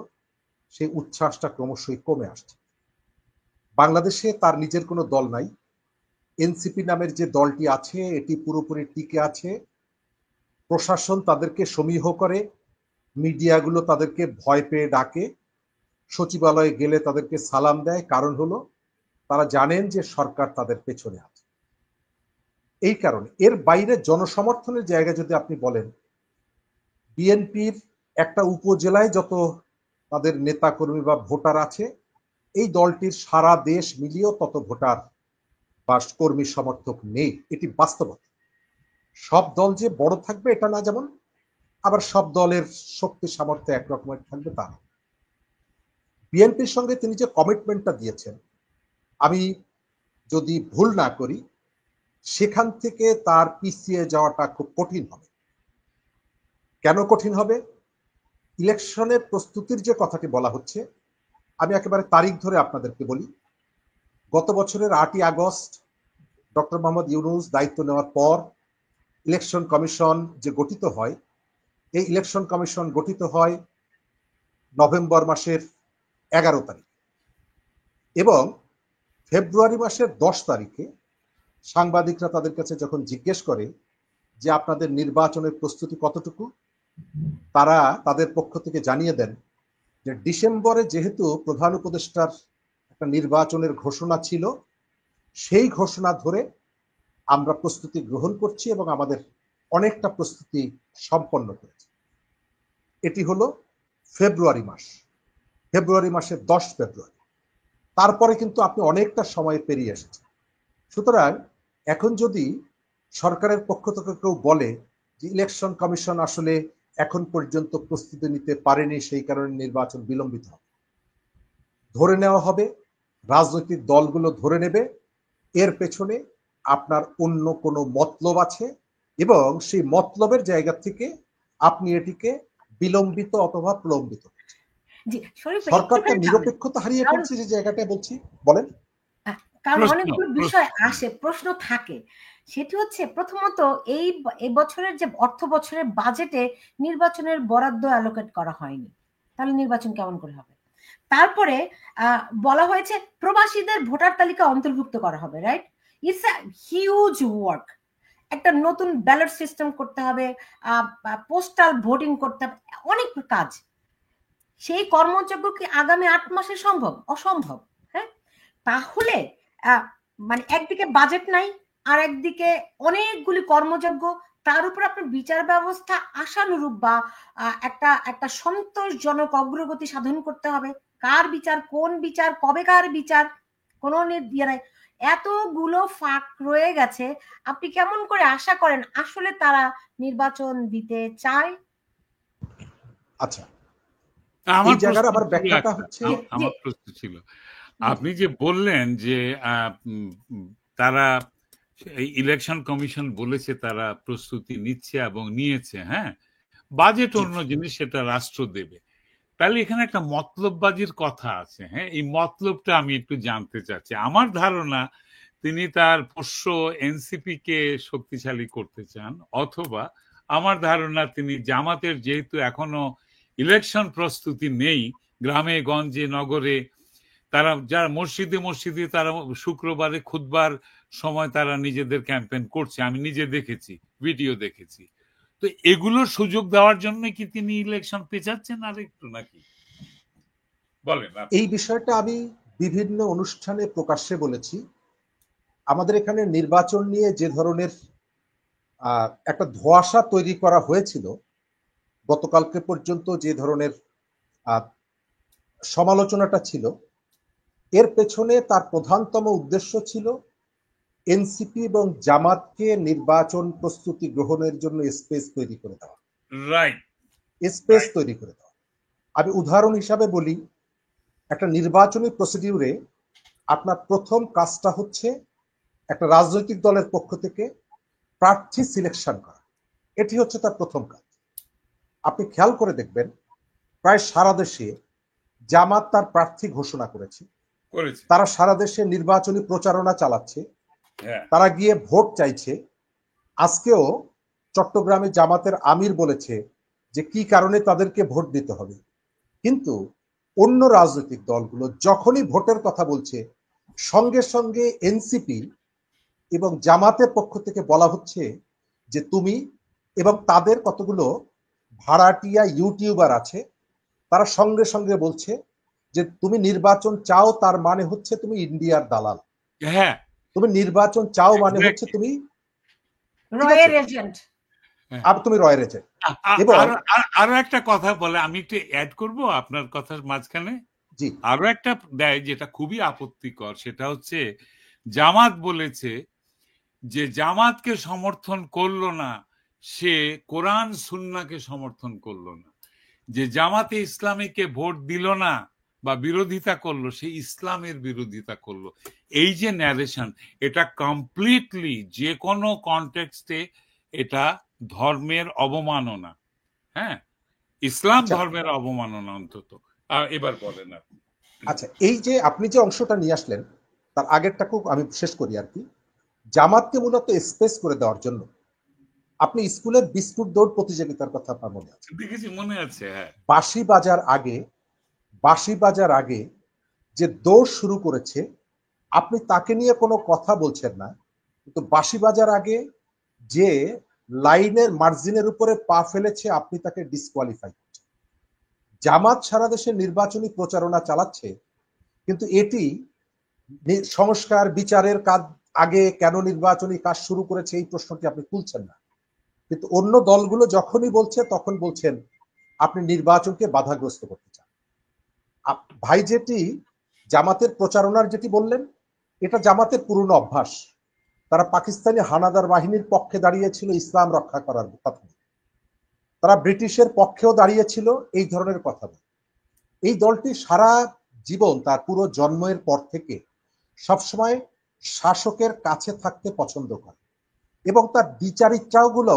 সেই উচ্ছ্বাসটা ক্রমশই কমে আসছে। বাংলাদেশে তার নিজের কোনো দল নাই, এনসিপি নামের যে দলটি আছে এটি পুরোপুরি টিকে আছে। প্রশাসন তাদেরকে সমীহ করে, মিডিয়াগুলো তাদেরকে ভয় পেয়ে ডাকে, সচিবালয়ে গেলে তাদেরকে সালাম দেয়, কারণ হলো তারা জানেন যে সরকার তাদের পেছনে আছে। এই কারণে এর বাইরে জনসমর্থনের জায়গা যদি আপনি বলেন, বিএনপির একটা উপজেলায় যত তাদের নেতাকর্মী বা ভোটার আছে, এই দলটির সারা দেশ মিলিয়েও তত ভোটার বা কর্মী সমর্থক নেই। এটি বাস্তবতা। সব দল যে বড় থাকবে এটা না, যেমন আবার সব দলের শক্তি সামর্থ্য একরকমের থাকবে তা। বিএনপির সঙ্গে তিনি যে কমিটমেন্টটা দিয়েছেন, আমি যদি ভুল না করি সেখান থেকে তার পিছিয়ে যাওয়াটা খুব কঠিন হবে। কেন কঠিন হবে? ইলেকশনের প্রস্তুতির যে কথাটি বলা হচ্ছে, আমি একেবারে তারিখ ধরে আপনাদেরকে বলি। গত বছরের 8ই আগস্ট ডক্টর মোহাম্মদ ইউনূস দায়িত্ব নেওয়ার পর ইলেকশন কমিশন যে গঠিত হয়, এই ইলেকশন কমিশন গঠিত হয় নভেম্বর মাসের 11 তারিখ এবং ফেব্রুয়ারি মাসের 10 তারিখে সাংবাদিকরা তাদের কাছে যখন জিজ্ঞেস করে যে আপনাদের নির্বাচনের প্রস্তুতি কতটুকু, তারা তাদের পক্ষ থেকে জানিয়ে দেন যে ডিসেম্বরে যেহেতু প্রধান উপদেষ্টার একটা নির্বাচনের ঘোষণা ছিল, সেই ঘোষণা ধরে আমরা প্রস্তুতি গ্রহণ করছি এবং আমাদের অনেকটা প্রস্তুতি সম্পন্ন করেছি। এটি হলো ফেব্রুয়ারি মাস, ফেব্রুয়ারি মাসের 10 ফেব্রুয়ারি। তারপরে কিন্তু আপনি অনেকটা সময় পেরিয়ে এসেছেন। সুতরাং এখন যদি সরকারের পক্ষ থেকে কেউ বলে যে ইলেকশন কমিশন আসলে এখন পর্যন্ত প্রস্তুতি নিতে পারেনি, সেই কারণে নির্বাচন বিলম্বিত হবে, ধরে নেওয়া হবে, রাজনৈতিক দলগুলো ধরে নেবে এর পেছনে আপনার অন্য কোনো মতলব আছে এবং সেই মতলবের জায়গা থেকে আপনি এটিকে বিলম্বিত অথবা প্রলম্বিত। সরকারটা নিরপেক্ষতা হারিয়ে ফেলছে যে জায়গাটা বলছি, বলেন। কারণ অনেকগুলো বিষয় আসে, প্রশ্ন থাকে। সেটি হচ্ছে প্রথমত এই বছরের যে অর্থ বছরের বাজেটে নির্বাচনের বরাদ্দ অ্যালোকেট করা হয়নি, তাহলে নির্বাচন কেমন করে হবে? তারপরে বলা হয়েছে প্রবাসীদের ভোটার তালিকা অন্তর্ভুক্ত করা হবে, right? It's a huge work. একটা নতুন ব্যালট সিস্টেম করতে হবে, পোস্টাল ভোটিং করতে হবে, অনেক কাজ। সেই কর্মযজ্ঞ কি আগামী 8 মাসে সম্ভব? অসম্ভব। হ্যাঁ, তাহলে মানে একদিকে বাজেট নাই, আর একদিকে অনেকগুলি কর্মযজ্ঞ, তার উপর আপনার বিচার ব্যবস্থা আশানুরূপ বা একটা সন্তোষজনক অগ্রগতি সাধন করতে হবে। কার বিচার, কোন বিচার, কবে কার বিচার, কোনো ইয়ে নাই। এতগুলো ফাঁক রয়ে গেছে, আপনি কেমন করে আশা করেন আসলে তারা নির্বাচন দিতে চায়? আচ্ছা, আমার জায়গার আবার ব্যাখ্যাটা হচ্ছে, আমার প্রশ্ন ছিল, আপনি যে বললেন যে তারা এই ইলেকশন কমিশন বলেছে তারা প্রস্তুতি নিচ্ছে এবং নিয়েছে। হ্যাঁ, বাজেট জি অন্য জিনিস, সেটা রাষ্ট্র দেবে। তাহলে এখানে একটা মতলববাজির কথা আছে। হ্যাঁ, এই মতলবটা আমি একটু জানতে চাচ্ছি। আমার ধারণা তিনি তার পোষ্য এনসিপি কে শক্তিশালী করতে চান, অথবা আমার ধারণা তিনি জামাতের যেহেতু এখনো ইলেকশন প্রস্তুতি নেই, গ্রামে গঞ্জে নগরে তারা যারা মসজিদে মসজিদে তারা শুক্রবারে খুতবার সময় তারা নিজেদের ক্যাম্পেইন করছে, আমি নিজে দেখেছি, ভিডিও দেখেছি। তো এগুলোর সুযোগ দেওয়ার জন্য কি তিনি ইলেকশন পেঁচাচ্ছেন আর একটু, নাকি বলেন আপনি? এই বিষয়টা আমি বিভিন্ন অনুষ্ঠানে প্রকাশ্যে বলেছি। আমাদের এখানে নির্বাচন নিয়ে যে ধরনের একটা ধোঁয়াশা তৈরি করা হয়েছিল গতকালকে পর্যন্ত, যে ধরনের সমালোচনাটা ছিল, এর পেছনে তার প্রধানতম উদ্দেশ্য ছিল এনসিপি এবং জামাতকে নির্বাচন প্রস্তুতি গ্রহণের জন্য স্পেস তৈরি করে দেওয়া। রাইট, স্পেস তৈরি করে দেওয়া। আমি উদাহরণ হিসাবে বলি, একটা নির্বাচনী প্রসিডিউরে আপনার প্রথম কাজটা হচ্ছে একটা রাজনৈতিক দলের পক্ষ থেকে প্রার্থী সিলেকশন করা। এটি হচ্ছে তার প্রথম কাজ। আপনি খেয়াল করে দেখবেন প্রায় সারা দেশে জামাত তার প্রার্থী ঘোষণা করেছে, তারা সারা দেশে নির্বাচনী প্রচারণা চালাচ্ছে, তারা গিয়ে ভোট চাইছে। আজকেও চট্টগ্রামে জামাতের আমির বলেছে যে কি কারণে তাদেরকে ভোট দিতে হবে। কিন্তু অন্য রাজনৈতিক দলগুলো যখনই ভোটের কথা বলছে, সঙ্গে সঙ্গে এনসিপি এবং জামাতের পক্ষ থেকে বলা হচ্ছে যে তুমি, এবং তাদের কতগুলো ভাড়াটিয়া ইউটিউবার আছে, তারা সঙ্গে সঙ্গে বলছে যে তুমি নির্বাচন চাও, তার মানে হচ্ছে তুমি ইন্ডিয়ার দালাল। হ্যাঁ, তুমি নির্বাচন চাও মানে হচ্ছে তুমি রয়ের এজেন্ট। তুমি রয়ের এজেন্ট। এবং আরো একটা কথা বলে, আমি একটু অ্যাড করব আপনার কথার মাঝখানে। জি, আরো একটা দেয় যেটা খুবই আপত্তিকর, সেটা হচ্ছে জামাত বলেছে যে জামাতকে সমর্থন করলো না, সে কোরআন সুন্নাহকে সমর্থন করলো না। যে জামাতে ইসলামীকে ভোট দিল না বা বিরোধিতা করলো, সে ইসলামের বিরোধিতা করলো। এই যে ন্যারেশন, এটা কমপ্লিটলি যে কোনো কনটেক্সটে এটা ধর্মের অবমাননা। হ্যাঁ, ইসলাম ধর্মের অবমাননা অন্তত। এবার বলেন আপনি। আচ্ছা, এই যে আপনি যে অংশটা নিয়ে আসলেন, তার আগেরটাকে আমি শেষ করি আর কি। জামাতকে মূলত স্পেস করে দেওয়ার জন্য আপনি স্কুলের বিস্কুট দৌড় প্রতিযোগিতার কথা আপনার মনে আছে? দেখেছি, মনে আছে। হ্যাঁ, বাঁশি বাজার আগে যে দৌড় শুরু করেছে, আপনি তাকে নিয়ে কোনো কথা বলছেন না, কিন্তু বাঁশি বাজার আগে যে লাইনের মার্জিনের উপরে পা ফেলেছে, আপনি তাকে ডিসকোয়ালিফাই করছেন। জামাত সারা দেশে নির্বাচনী প্রচারণা চালাচ্ছে, কিন্তু এটি সংস্কার বিচারের কাজ আগে কেন নির্বাচনী কাজ শুরু করেছে এই প্রশ্নটি আপনি তুলছেন না। কিন্তু অন্য দলগুলো যখনই বলছে তখন বলছেন আপনি নির্বাচনকে বাধাগ্রস্ত করতে চান। ভাই যেটি জামাতের প্রচারণার যেটি বললেন, এটা জামাতের পুরনো অভ্যাস। তারা পাকিস্তানি হানাদার বাহিনীর পক্ষে দাঁড়িয়েছিল ইসলাম রক্ষা করার কথা, তারা ব্রিটিশের পক্ষেও দাঁড়িয়েছিল এই ধরনের কথা। এই দলটি সারা জীবন, তার পুরো জন্মের পর থেকে সবসময় শাসকের কাছে থাকতে পছন্দ করে, এবং তার বিচারিত্রাগুলো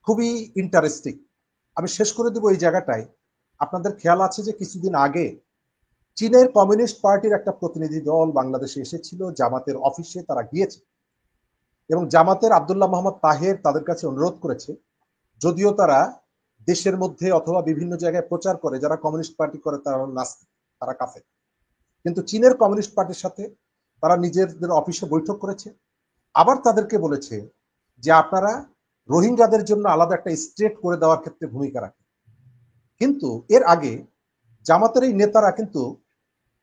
খুবই ইন্টারেস্টিং। আমি শেষ করে দেব এই জায়গাটায়। আপনাদের খেয়াল আছে যে কিছুদিন আগে চীনের কমিউনিস্ট পার্টির একটা প্রতিনিধি দল বাংলাদেশে এসেছিল, জামাতের অফিসে তারা গিয়েছে, এবং জামাতের আব্দুল্লাহ মোহাম্মদ তাহের তাদের কাছে অনুরোধ করেছে, যদিও তারা দেশের মধ্যে অথবা বিভিন্ন জায়গায় প্রচার করে যারা কমিউনিস্ট পার্টি করে তারা নাস্তিক, তারা কাফের, কিন্তু চীনের কমিউনিস্ট পার্টির সাথে তারা নিজেদের অফিসে বৈঠক করেছে। আবার তাদেরকে বলেছে যে আপনারা রোহিঙ্গাদের জন্য আলাদা একটা স্টেট করে দেওয়ার ক্ষেত্রে ভূমিকা রাখেন। কিন্তু এর আগে জামাতের এই নেতারা কিন্তু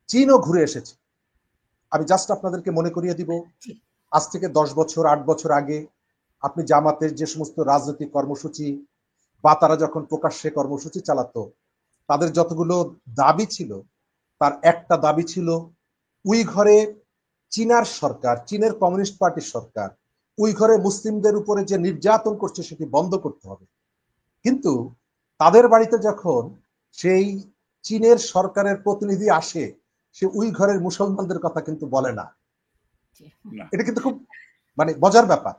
চীনও ঘুরে এসেছে। আমি জাস্ট আপনাদেরকে মনে করিয়ে দিব, আজ থেকে 10 বছর 8 বছর আগে আপনি জামাতের যে সমস্ত রাজনৈতিক কর্মসূচি বা তারা যখন প্রকাশ্যে কর্মসূচি চালাতো, তাদের যতগুলো দাবি ছিল, তার একটা দাবি ছিল উইঘরে চীনার সরকার, চীনের কমিউনিস্ট পার্টির সরকার উইঘরে মুসলিমদের উপরে যে নির্যাতন করছে সেটি বন্ধ করতে হবে। কিন্তু তাদের বাড়িতে যখন সেই চীনের সরকারের প্রতিনিধি আসে, সে উইঘরের মুসলমানদের কথা কিন্তু বলে না। এটা কিন্তু খুব মানে মজার ব্যাপার,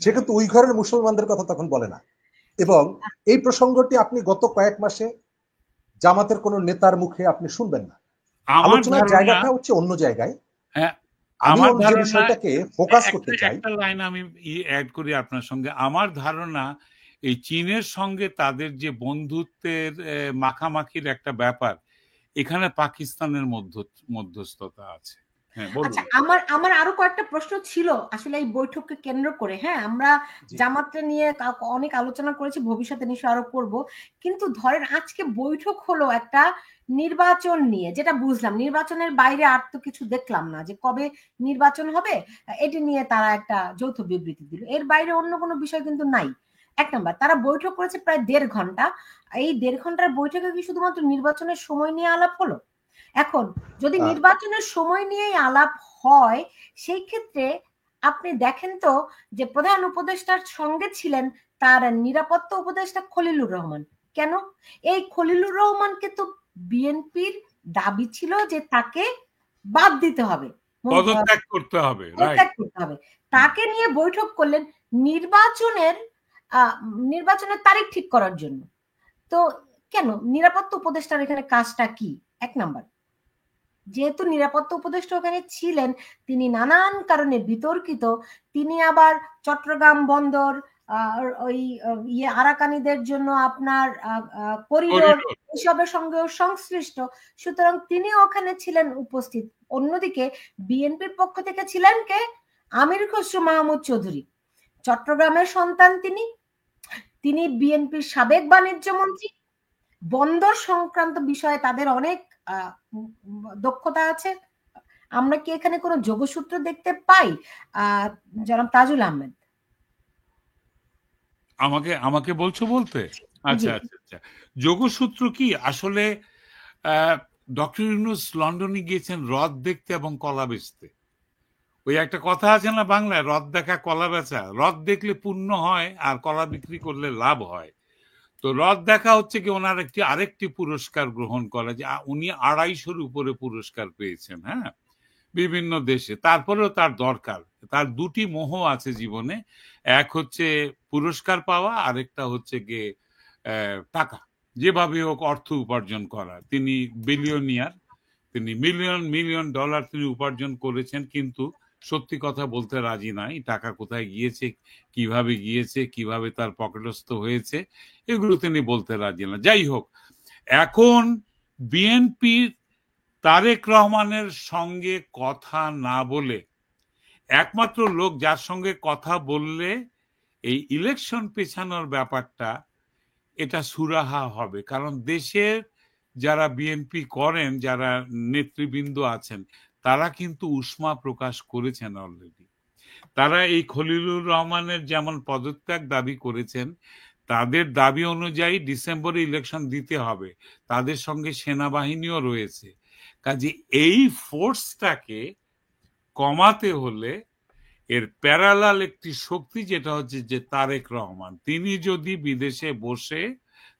সে কিন্তু ওই ঘরের মুসলমানদের কথা তখন বলে না। এবং এই প্রসঙ্গটি আপনি গত কয়েক মাসে জামাতের কোন নেতার মুখে আপনি শুনবেন না। আমার আলোচনার ধারণা, জায়গাটা হচ্ছে অন্য জায়গায়। হ্যাঁ, আমি আমার যে ধারণা, বিষয়টাকে ফোকাস করতে চাই, একটা লাইন আমি অ্যাড করি আপনার সঙ্গে। আমার ধারণা এই চীনের সঙ্গে তাদের যে বন্ধুত্বের মাখামাখির একটা ব্যাপার, এখানে পাকিস্তানের মধ্যস্থতা আছে। হ্যাঁ, বলুন। আচ্ছা, আমার আমার আরো কয়েকটা প্রশ্ন ছিল আসলে এই বৈঠককে কেন্দ্র করে। হ্যাঁ, আমরা জামাতটা নিয়ে অনেক আলোচনা করেছি, ভবিষ্যতে নিশ্চয় আরো করব। কিন্তু ধরেন আজকে বৈঠক হলো একটা নির্বাচন নিয়ে, যেটা বুঝলাম নির্বাচনের বাইরে আর তো কিছু দেখলাম না, যে কবে নির্বাচন হবে এটি নিয়ে তারা একটা যৌথ বিবৃতি দিল। এর বাইরে অন্য কোনো বিষয় কিন্তু নাই। এক নাম্বার, তারা বৈঠক করেছে প্রায় 1.5 ঘন্টা। এই 1.5 ঘন্টার বৈঠকে কি শুধুমাত্র নির্বাচনের সময় নিয়ে আলাপ হলো? এখন যদি নির্বাচনের সময় নিয়েই আলাপ হয়, সেই ক্ষেত্রে আপনি দেখেন তো যে প্রধান উপদেষ্টার সঙ্গে ছিলেন তার নিরাপত্তা উপদেষ্টা খলিলুর রহমান। কেন? এই খলিলুর রহমানকে তো বিএনপির দাবি ছিল যে তাকে বাদ দিতে হবে, পদত্যাগ করতে হবে, পদত্যাগ করতে হবে। তাকে নিয়ে বৈঠক করলেন নির্বাচনের নির্বাচনের তারিখ ঠিক করার জন্য। তো কেন নিরাপত্তা উপদেষ্টার এখানে কাজটা কি? এক নাম্বার, যেহেতু নিরাপত্তা উপদেষ্টা ওখানে ছিলেন, তিনি নানান কারণে বিতর্কিত, তিনি আবার চট্টগ্রাম বন্দর ওই আরাকানিদের জন্য আপনার করিডোর এসবের সঙ্গেও সংশ্লিষ্ট, সুতরাং তিনি ওখানে ছিলেন উপস্থিত। অন্যদিকে বিএনপির পক্ষ থেকে ছিলেন কে? আমির খসরু মাহমুদ চৌধুরী, চট্টগ্রামের সন্তান তিনি, তিনি বিএনপির সাবেক বাণিজ্য মন্ত্রী। বন্দর সংক্রান্ত বিষয়ে তাদের অনেক দক্ষতা আছে। আমরা কি এখানে কোনো যোগসূত্র দেখতে পাই? জনাব তাজুল আহমেদ, আমাকে বলছো বলতে? আচ্ছা আচ্ছা আচ্ছা, যোগসূত্র কি আসলে? ডক্টর ইউনূস লন্ডনে গিয়েছেন হ্রদ দেখতে এবং কলা বেচতে। ওই একটা কথা আছে না বাংলায়, হ্রদ দেখা কলা বেচা। হ্রদ দেখলে পুণ্য হয় আর কলা বিক্রি করলে লাভ হয়। তো হ্রদ দেখা হচ্ছে কি ওনার আরেকটি পুরস্কার গ্রহণ করা, যে উনি 250-র উপরে পুরস্কার পেয়েছেন, হ্যাঁ, বিভিন্ন দেশে। তারপরেও তার দরকার, তার দুটি মোহ আছে জীবনে, এক হচ্ছে পুরস্কার পাওয়া, আরেকটা হচ্ছে গিয়ে টাকা, যেভাবে হোক অর্থ উপার্জন করা। তিনি বিলিয়নিয়ার, তিনি মিলিয়ন মিলিয়ন ডলার তিনি উপার্জন করেছেন, কিন্তু সত্যি কথা বলতে রাজি নাই। টাকা কোথায় গিয়েছে, কিভাবে তার পকেটস্থ হয়েছে, এগুলো তিনি বলতে রাজি না। যাই হোক, এখন বিএনপির তারেক রহমানের সঙ্গে কথা না বলে একমাত্র লোক যার সঙ্গে কথা বললে এই ইলেকশন পেছানোর ব্যাপারটা এটা সুরাহা হবে। কারণ দেশের যারা বিএনপি করেন, যারা নেতৃবৃন্দ আছেন, তারা কিন্তু উষ্মা প্রকাশ করেছেন অলরেডি। তারা এই খলিলুর রহমানের যেমন পদত্যাগ দাবি করেছেন, তাদের দাবি অনুযায়ী ডিসেম্বরে ইলেকশন দিতে হবে, তাদের সঙ্গে সেনাবাহিনীও রয়েছে। কাজে এই ফোর্সটাকে কমাতে হলে এর প্যারালাল একটি শক্তি, যেটা হচ্ছে যে তারেক রহমান, তিনি যদি বিদেশে বসে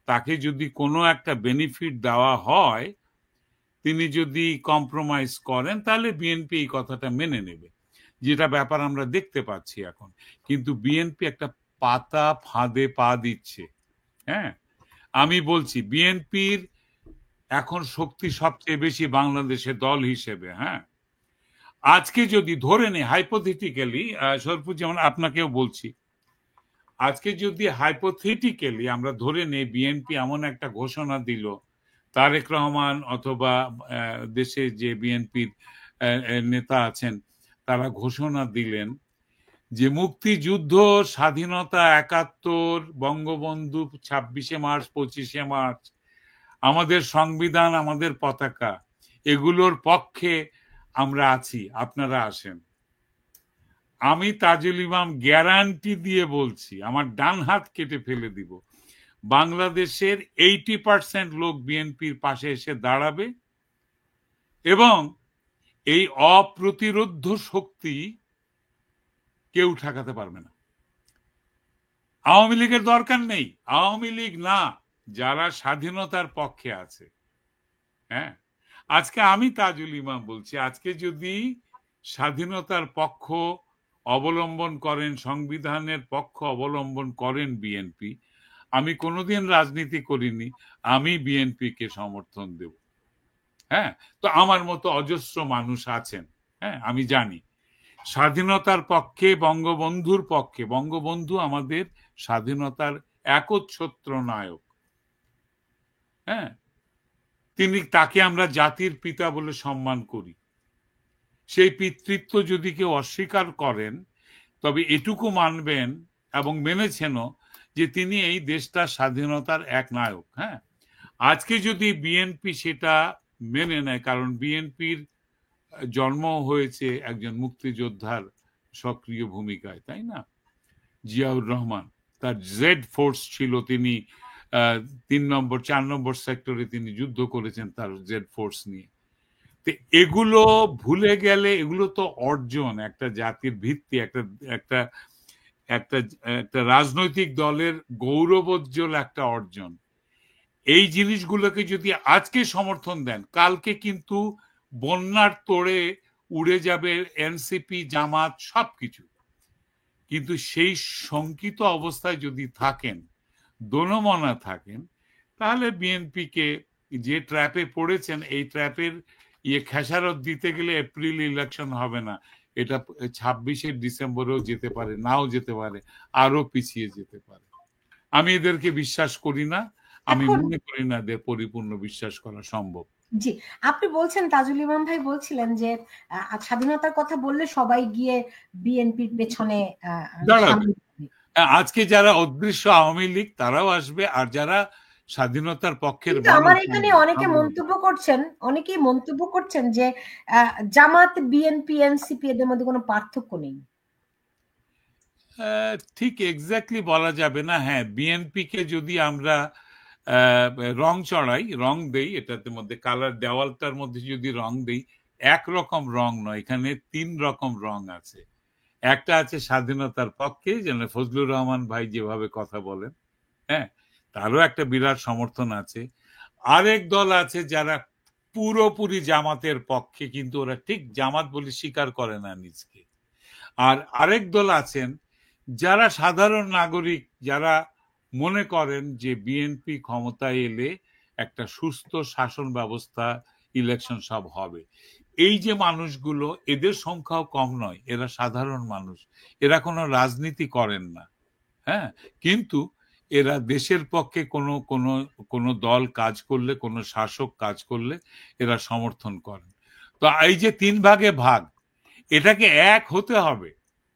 তাকে যদি কোনো একটা বেনিফিট দেওয়া হয়, তিনি যদি কম্প্রোমাইজ করেন, তাহলে বিএনপি এই কথাটা মেনে নেবে, যেটা ব্যাপার আমরা দেখতে পাচ্ছি এখন। কিন্তু বিএনপি একটা পাতা ফাঁদে পা দিচ্ছে। হ্যাঁ, আমি বলছি বিএনপির এখন শক্তি সবচেয়ে বেশি বাংলাদেশে দল হিসেবে। হ্যাঁ, আজকে যদি ধরে নেই হাইপোথেটিক্যালি, সরপুর যেমন আপনাকেও বলছি, আজকে যদি হাইপোথেটিক্যালি আমরা ধরে নেই বিএনপি এমন একটা ঘোষণা দিল, তারেক রহমান অথবা দেশে যে বিএনপির নেতা আছেন তারা ঘোষণা দিলেন যে মুক্তিযুদ্ধ, স্বাধীনতা ৭১, বঙ্গবন্ধু ২৬শে মার্চ, ২৫শে মার্চ, আমাদের সংবিধান, আমাদের পতাকা, এগুলোর পক্ষে আমরা আছি, আপনারা আসেন। আমি তাজুল ইমাম গ্যারান্টি দিয়ে বলছি, আমার ডান হাত কেটে ফেলে দিব, বাংলাদেশের 80% লোক বিএনপির পাশে এসে দাঁড়াবে এবং এই অপ্রতিরোধ্য শক্তি কেউ ঠেকাতে পারবে না। আওয়ামী লীগের দরকার নেই, আওয়ামী লীগ না, যারা স্বাধীনতার পক্ষে আছে। হ্যাঁ, আজকে আমি তাজুল ইমাম বলছি, আজকে যদি স্বাধীনতার পক্ষ অবলম্বন করেন, সংবিধানের পক্ষ অবলম্বন করেন বিএনপি, আমি কোনোদিন রাজনীতি করিনি, আমি বিএনপিকে সমর্থন দেব। হ্যাঁ, তো আমার মতো অজস্র মানুষ আছেন। হ্যাঁ, আমি জানি স্বাধীনতার পক্ষে, বঙ্গবন্ধুর পক্ষে, বঙ্গবন্ধু আমাদের স্বাধীনতার একচ্ছত্র নায়ক। হ্যাঁ, তাকে আমরা জাতির পিতা বলে সম্মান করি। সেই পিতৃত্ব যদি কেউ অস্বীকার করেন, তবে এটুকু মানবেন এবং মেনেছেনও যে তিনি এই দেশটার স্বাধীনতার এক নায়ক। হ্যাঁ, আজকে যদি বিএনপি সেটা মেনে নেয়, কারণ বিএনপির জন্ম হয়েছে একজন মুক্তিযোদ্ধার সক্রিয় ভূমিকায়, তাই না? জিয়াউর রহমান, তার জেড ফোর্স ছিল, তিনি 3 নম্বর 4 নম্বর সেক্টরে তিনি যুদ্ধ করেছেন তার জেড ফোর্স নিয়ে। তো এগুলো ভুলে গেলে, এগুলো তো অর্জন, একটা জাতির ভিত্তি, একটা একটা একটা একটা রাজনৈতিক দলের গৌরবোজ্জ্বল একটা অর্জন। এই জিনিসগুলোকে যদি আজকে সমর্থন দেন, কালকে কিন্তু বন্যার তোড়ে উড়ে যাবে এনসিপি, জামাত, সবকিছু। কিন্তু সেই শঙ্কিত অবস্থায় যদি থাকেন, দোনমনা থাকেন, তাহলে বিএনপিকে যে ট্র্যাপে পড়েছেন, এই ট্র্যাপের খেসারত দিতে গেলে এপ্রিল ইলেকশন হবে না, এটা 26শে ডিসেম্বরেও যেতে পারে, নাও যেতে পারে, আরো পিছিয়ে যেতে পারে। আমি এদেরকে বিশ্বাস করি না, আমি মনে করি না এদের পরিপূর্ণ বিশ্বাস করা সম্ভব। জি, আপনি বলছেন, তাজুল ইমাম ভাই বলছিলেন যে স্বাধীনতার কথা বললে সবাই গিয়ে বিএনপির পেছনে দাঁড়াবে। আজকে যারা অদৃশ্য আওয়ামী লীগ তারাও আসবে, আর যারা স্বাধীনতার পক্ষের, আমার এখানে অনেকেই মন্তব্য করছেন যে জামাত, বিএনপি, এনসিপি এদের মধ্যে কোনো পার্থক্য নেই। ঠিক এক্স্যাক্টলি বলা যাবে না। হ্যাঁ, বিএনপি কে যদি আমরা রং চড়াই, রং দেই, এটাতে মধ্যে কালার, দেওয়ালটার মধ্যে যদি রং দেই, একরকম রং নয়, এখানে 3 রকম রং আছে। একটা আছে স্বাধীনতার পক্ষে, যেন ফজলুর রহমান ভাই যেভাবে কথা বলেন, হ্যাঁ, তারও একটা বিরাট সমর্থন আছে। আরেক দল আছে যারা পুরোপুরি জামাতের পক্ষে, কিন্তু ওরা ঠিক জামাত বলে স্বীকার করে না নিজকে। আর আরেক দল আছেন যারা সাধারণ নাগরিক, যারা মনে করেন যে বিএনপি ক্ষমতায় এলে একটা সুস্থ শাসন ব্যবস্থা, ইলেকশন সব হবে। এই যে মানুষগুলো, এদের সংখ্যাও কম নয়, এরা সাধারণ মানুষ, এরা কোনো রাজনীতি করেন না। হ্যাঁ, কিন্তু এরা দেশের পক্ষে কোনো দল কাজ করলে, কোনো শাসক কাজ করলে এরা সমর্থন করেন। তো এই যে 3 ভাগে ভাগ, এটাকে এক হতে হবে।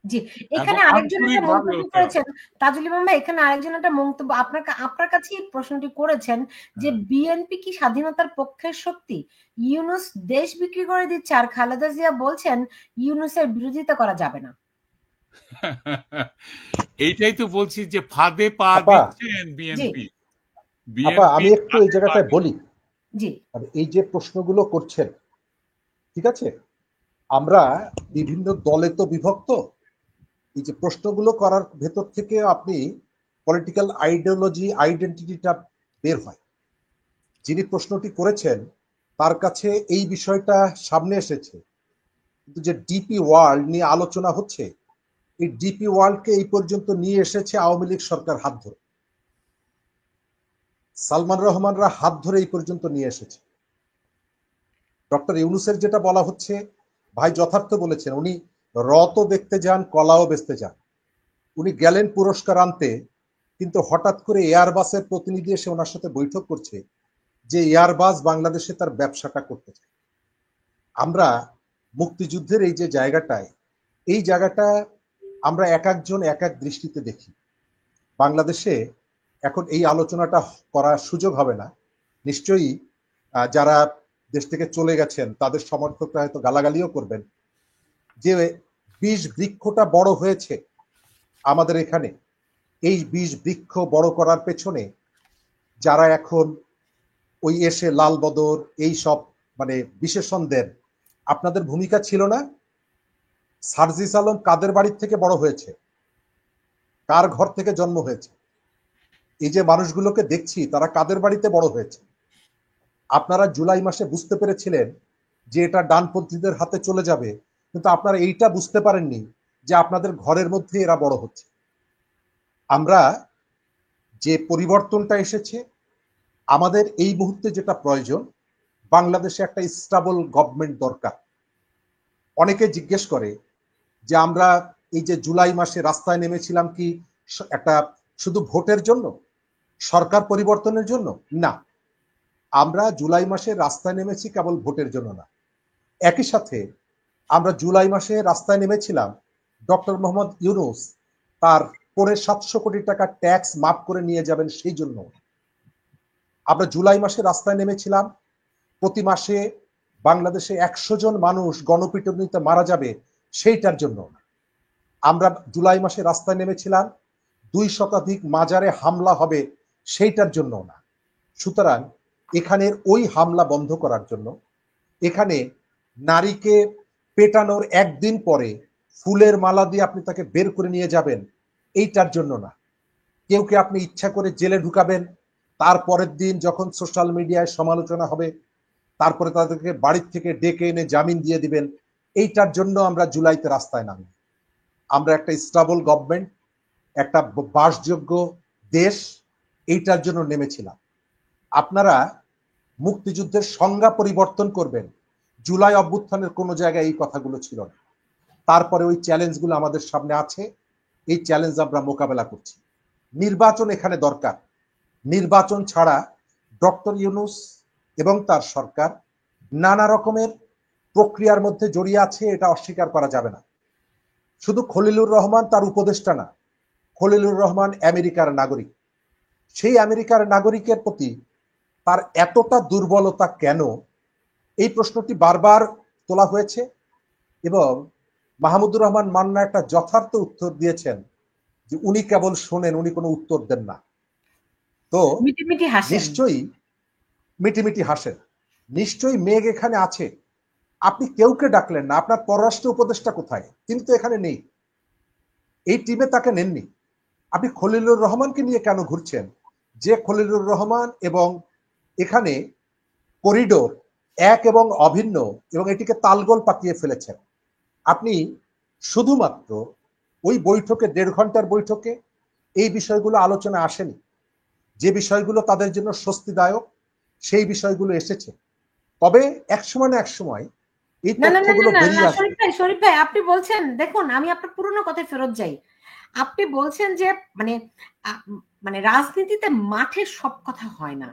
জি, এখানে আরেকজন একটা মন্তব্য করেছেন, তাজুল ইমাম ভাই, এখানে আরেকজন একটা মন্তব্য আপনার কাছে প্রশ্নটি করেছেন যে বিএনপি কি স্বাধীনতার পক্ষের শক্তি? ইউনূস দেশ বিক্রি করে দিচ্ছে, আর খালেদা জিয়া বলছেন ইউনূসের বিরোধিতা করা যাবে না। এইটাই তো বলছি যে ফাঁদে পা দিচ্ছেন বিএনপি। আমি একটু এই জায়গাটায় বলি, জি, এই যে প্রশ্নগুলো করছেন, ঠিক আছে, আমরা বিভিন্ন দলে তো বিভক্ত, এই যে প্রশ্নগুলো করার ভেতর থেকে আপনি পলিটিক্যাল আইডিওলজি, আইডেন্টিটিটা বের হয়। যিনি প্রশ্নটি করেছেন তার কাছে এই বিষয়টা সামনে এসেছে, কিন্তু যে ডিপি ওয়ার্ল্ড নিয়ে আলোচনা হচ্ছে, এই ডিপি ওয়ার্ল্ডকে এই পর্যন্ত নিয়ে এসেছে আওয়ামী লীগ সরকার হাত ধরে, সালমান রহমানরা হাত ধরে এই পর্যন্ত নিয়ে এসেছে। ডক্টর ইউনূসের যেটা বলা হচ্ছে, ভাই যথার্থ বলেছেন, উনি রতও দেখতে যান, কলাও বেচতে যান। উনি গেলেন পুরস্কার আনতে, কিন্তু হঠাৎ করে এয়ারবাসের প্রতিনিধি এসে ওনার সাথে বৈঠক করছে যে এয়ারবাস বাংলাদেশে তার ব্যবসাটা করতে চায়। আমরা মুক্তিযুদ্ধের এই যে জায়গাটায়, এই জায়গাটা আমরা এক একজন এক এক দৃষ্টিতে দেখি। বাংলাদেশে এখন এই আলোচনাটা করার সুযোগ হবে না। নিশ্চয়ই যারা দেশ থেকে চলে গেছেন তাদের সমর্থকরা হয়তো গালাগালিও করবেন যে 20 বৃক্ষটা বড় হয়েছে আমাদের এখানে, এই 20 বৃক্ষ বড় করার পেছনে যারা এখন ওই এসে লাল বদর এই সব মানে বিশেষণ দেন, আপনাদের ভূমিকা ছিল না? সার্জিস আলম কাদের বাড়ির থেকে বড় হয়েছে, কার ঘর থেকে জন্ম হয়েছে? এই যে মানুষগুলোকে দেখছি তারা কাদের বাড়িতে বড় হয়েছে? আপনারা জুলাই মাসে বুঝতে পেরেছিলেন যে এটা ডানপন্থীদের হাতে চলে যাবে, কিন্তু আপনারা এইটা বুঝতে পারেননি যে আপনাদের ঘরের মধ্যে এরা বড় হচ্ছে। আমরা যে পরিবর্তনটা এসেছে, আমাদের এই মুহূর্তে যেটা প্রয়োজন, বাংলাদেশে একটা স্টেবল গভর্নমেন্ট দরকার। অনেকে জিজ্ঞেস করে যে আমরা এই যে জুলাই মাসে রাস্তায় নেমেছিলাম কি একটা শুধু ভোটের জন্য, সরকার পরিবর্তনের জন্য? না, আমরা জুলাই মাসে রাস্তায় নেমেছি কেবল ভোটের জন্য না। একই সাথে আমরা জুলাই মাসে রাস্তায় নেমেছিলাম ডক্টর মোহাম্মদ ইউনূস তার 700 কোটি টাকা ট্যাক্স মাফ করে নিয়ে যাবেন সেই জন্য। আমরা জুলাই মাসে রাস্তায় নেমেছিলাম প্রতি মাসে বাংলাদেশে 100 জন মানুষ গণপিটুনিতে মারা যাবে সেইটার জন্য। আমরা জুলাই মাসে রাস্তায় নেমেছিলাম 2 শতাধিক মাজারে হামলা হবে সেইটার জন্য না। সুতরাং এখানের ওই হামলা বন্ধ করার জন্য, এখানে নারীকে পেটানোর একদিন পরে ফুলের মালা দিয়ে আপনি তাকে বের করে নিয়ে যাবেন এইটার জন্য না। কেউকে আপনি ইচ্ছা করে জেলে ঢুকাবেন, তারপরের দিন যখন সোশ্যাল মিডিয়ায় সমালোচনা হবে তারপরে তাদেরকে বাড়ির থেকে ডেকে এনে জামিন দিয়ে দিবেন, এইটার জন্য আমরা জুলাইতে রাস্তায় নামি। আমরা একটা স্টেবল গভর্নমেন্ট, একটা বাসযোগ্য দেশ, এইটার জন্য নেমেছিলাম। আপনারা মুক্তিযুদ্ধের সংজ্ঞা পরিবর্তন করবেন, জুলাই অভ্যুত্থানের কোনো জায়গায় এই কথাগুলো ছিল না। তারপরে ওই চ্যালেঞ্জগুলো আমাদের সামনে আছে, এই চ্যালেঞ্জ আমরা মোকাবেলা করছি। নির্বাচন এখানে দরকার। নির্বাচন ছাড়া ডক্টর ইউনূস এবং তার সরকার নানা রকমের প্রক্রিয়ার মধ্যে জড়িয়ে আছে, এটা অস্বীকার করা যাবে না। শুধু খলিলুর রহমান তার উপদেষ্টা না, খলিলুর রহমান আমেরিকার নাগরিক। সেই আমেরিকার নাগরিকের প্রতি তার এতটা দুর্বলতা কেন, এই প্রশ্নটি বারবার তোলা হয়েছে এবং মাহমুদুর রহমান মান্না একটা যথার্থ উত্তর দিয়েছেন যে উনি কেবল শোনেন, উনি কোনো উত্তর দেন না। তো নিশ্চয়ই মিটিমিটি হাসেন, নিশ্চয়ই মেঘ এখানে আছে। আপনি কেউকে ডাকলেন না, আপনার পররাষ্ট্র উপদেষ্টা কোথায়? তিনি তো এখানে নেই, এই টিমে তাকে নেননি। আপনি খলিলুর রহমানকে নিয়ে কেন ঘুরছেন, যে খলিলুর রহমান এবং এখানে করিডোর এক এবং অভিন্ন এবং এটিকে তালগোল পাকিয়ে ফেলেছেন? আপনি শুধুমাত্র ওই বৈঠকে 1.5 ঘন্টার বৈঠকে এই বিষয়গুলো আলোচনা আসেনি। যে বিষয়গুলো তাদের জন্য স্বস্তিদায়ক সেই বিষয়গুলো এসেছে। তবে একসময় না একসময় এই তথ্যগুলো বেরিয়ে আসবে। শরীফ ভাই, আপনি বলছেন, দেখুন আমি আপনার পুরনো কথায় ফেরত যাই। আপনি বলছেন যে মানে রাজনীতিতে মাঠে সব কথা হয় না,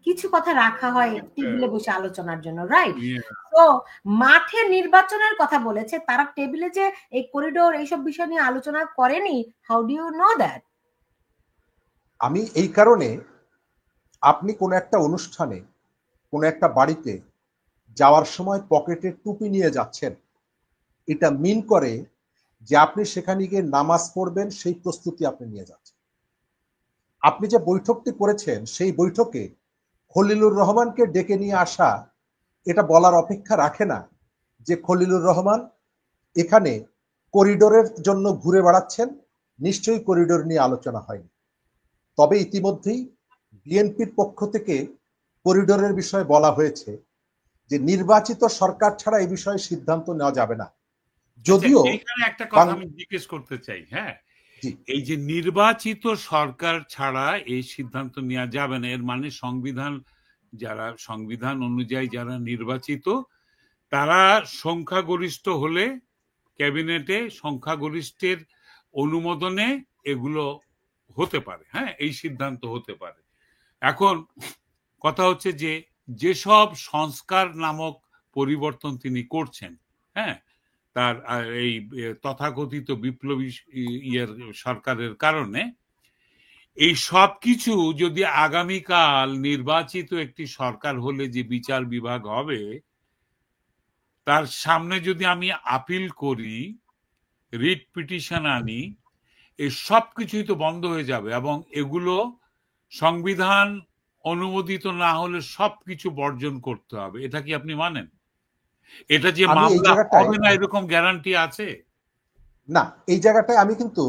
কিছু কথা রাখা হয় টেবিলে বসে আলোচনার জন্য, রাইট? তো মাঠে নির্বাচনের কথা বলেছে, তারা টেবিলে যে এই করিডোর এইসব বিষয় নিয়ে আলোচনা করেনি। How do you know that? আমি এই কারণে, আপনি কোন একটা অনুষ্ঠানে, কোন একটা বাড়িতে যাওয়ার সময় পকেটে টুপি নিয়ে যাচ্ছেন, এটা মিন করে যে আপনি সেখানে গিয়ে নামাজ পড়বেন, সেই প্রস্তুতি আপনি নিয়ে যাচ্ছেন। আপনি যে বৈঠকটি করেছেন সেই বৈঠকে খলিলুর রহমানকে ডেকে নিয়ে আসা এটা বলার অপেক্ষা রাখে না যে খলিলুর রহমান এখানে করিডোরের জন্য ঘুরে বেড়াচ্ছেন, নিশ্চয়ই করিডোর নিয়ে আলোচনা হয়নি। তবে ইতিমধ্যেই বিএনপির পক্ষ থেকে করিডোরের বিষয়ে বলা হয়েছে যে নির্বাচিত সরকার ছাড়া এই বিষয়ে সিদ্ধান্ত নেওয়া যাবে না। যদিও এখানে একটা কথা আমি জিজ্ঞেস করতে চাই, হ্যাঁ, এই যে নির্বাচিত সরকার ছাড়া এই সিদ্ধান্ত নেওয়া যাবে না, এর মানে সংবিধান অনুযায়ী যারা নির্বাচিত তারা সংখ্যাগরিষ্ঠ হলে ক্যাবিনেটে সংখ্যাগরিষ্ঠের অনুমোদনে এগুলো হতে পারে, হ্যাঁ, এই সিদ্ধান্ত হতে পারে। এখন কথা হচ্ছে যে যেসব সংস্কার নামক পরিবর্তন তিনি করছেন, হ্যাঁ, তার এই তথাকথিত বিপ্লবী সরকারের কারণে এই সব কিছু যদি আগামীকাল নির্বাচিত একটি সরকার হলে যে বিচার বিভাগ হবে তার সামনে যদি আমি আপিল করি, রিট পিটিশন আনি, এই সব কিছুই তো বন্ধ হয়ে যাবে এবং এগুলো সংবিধান অনুমোদিত না হলে সবকিছু বর্জন করতে হবে। এটা কি আপনি মানেন? এটা যে মামলা হবে না এরকম গ্যারান্টি আছে? না, এই জায়গাটায় আমি কিন্তু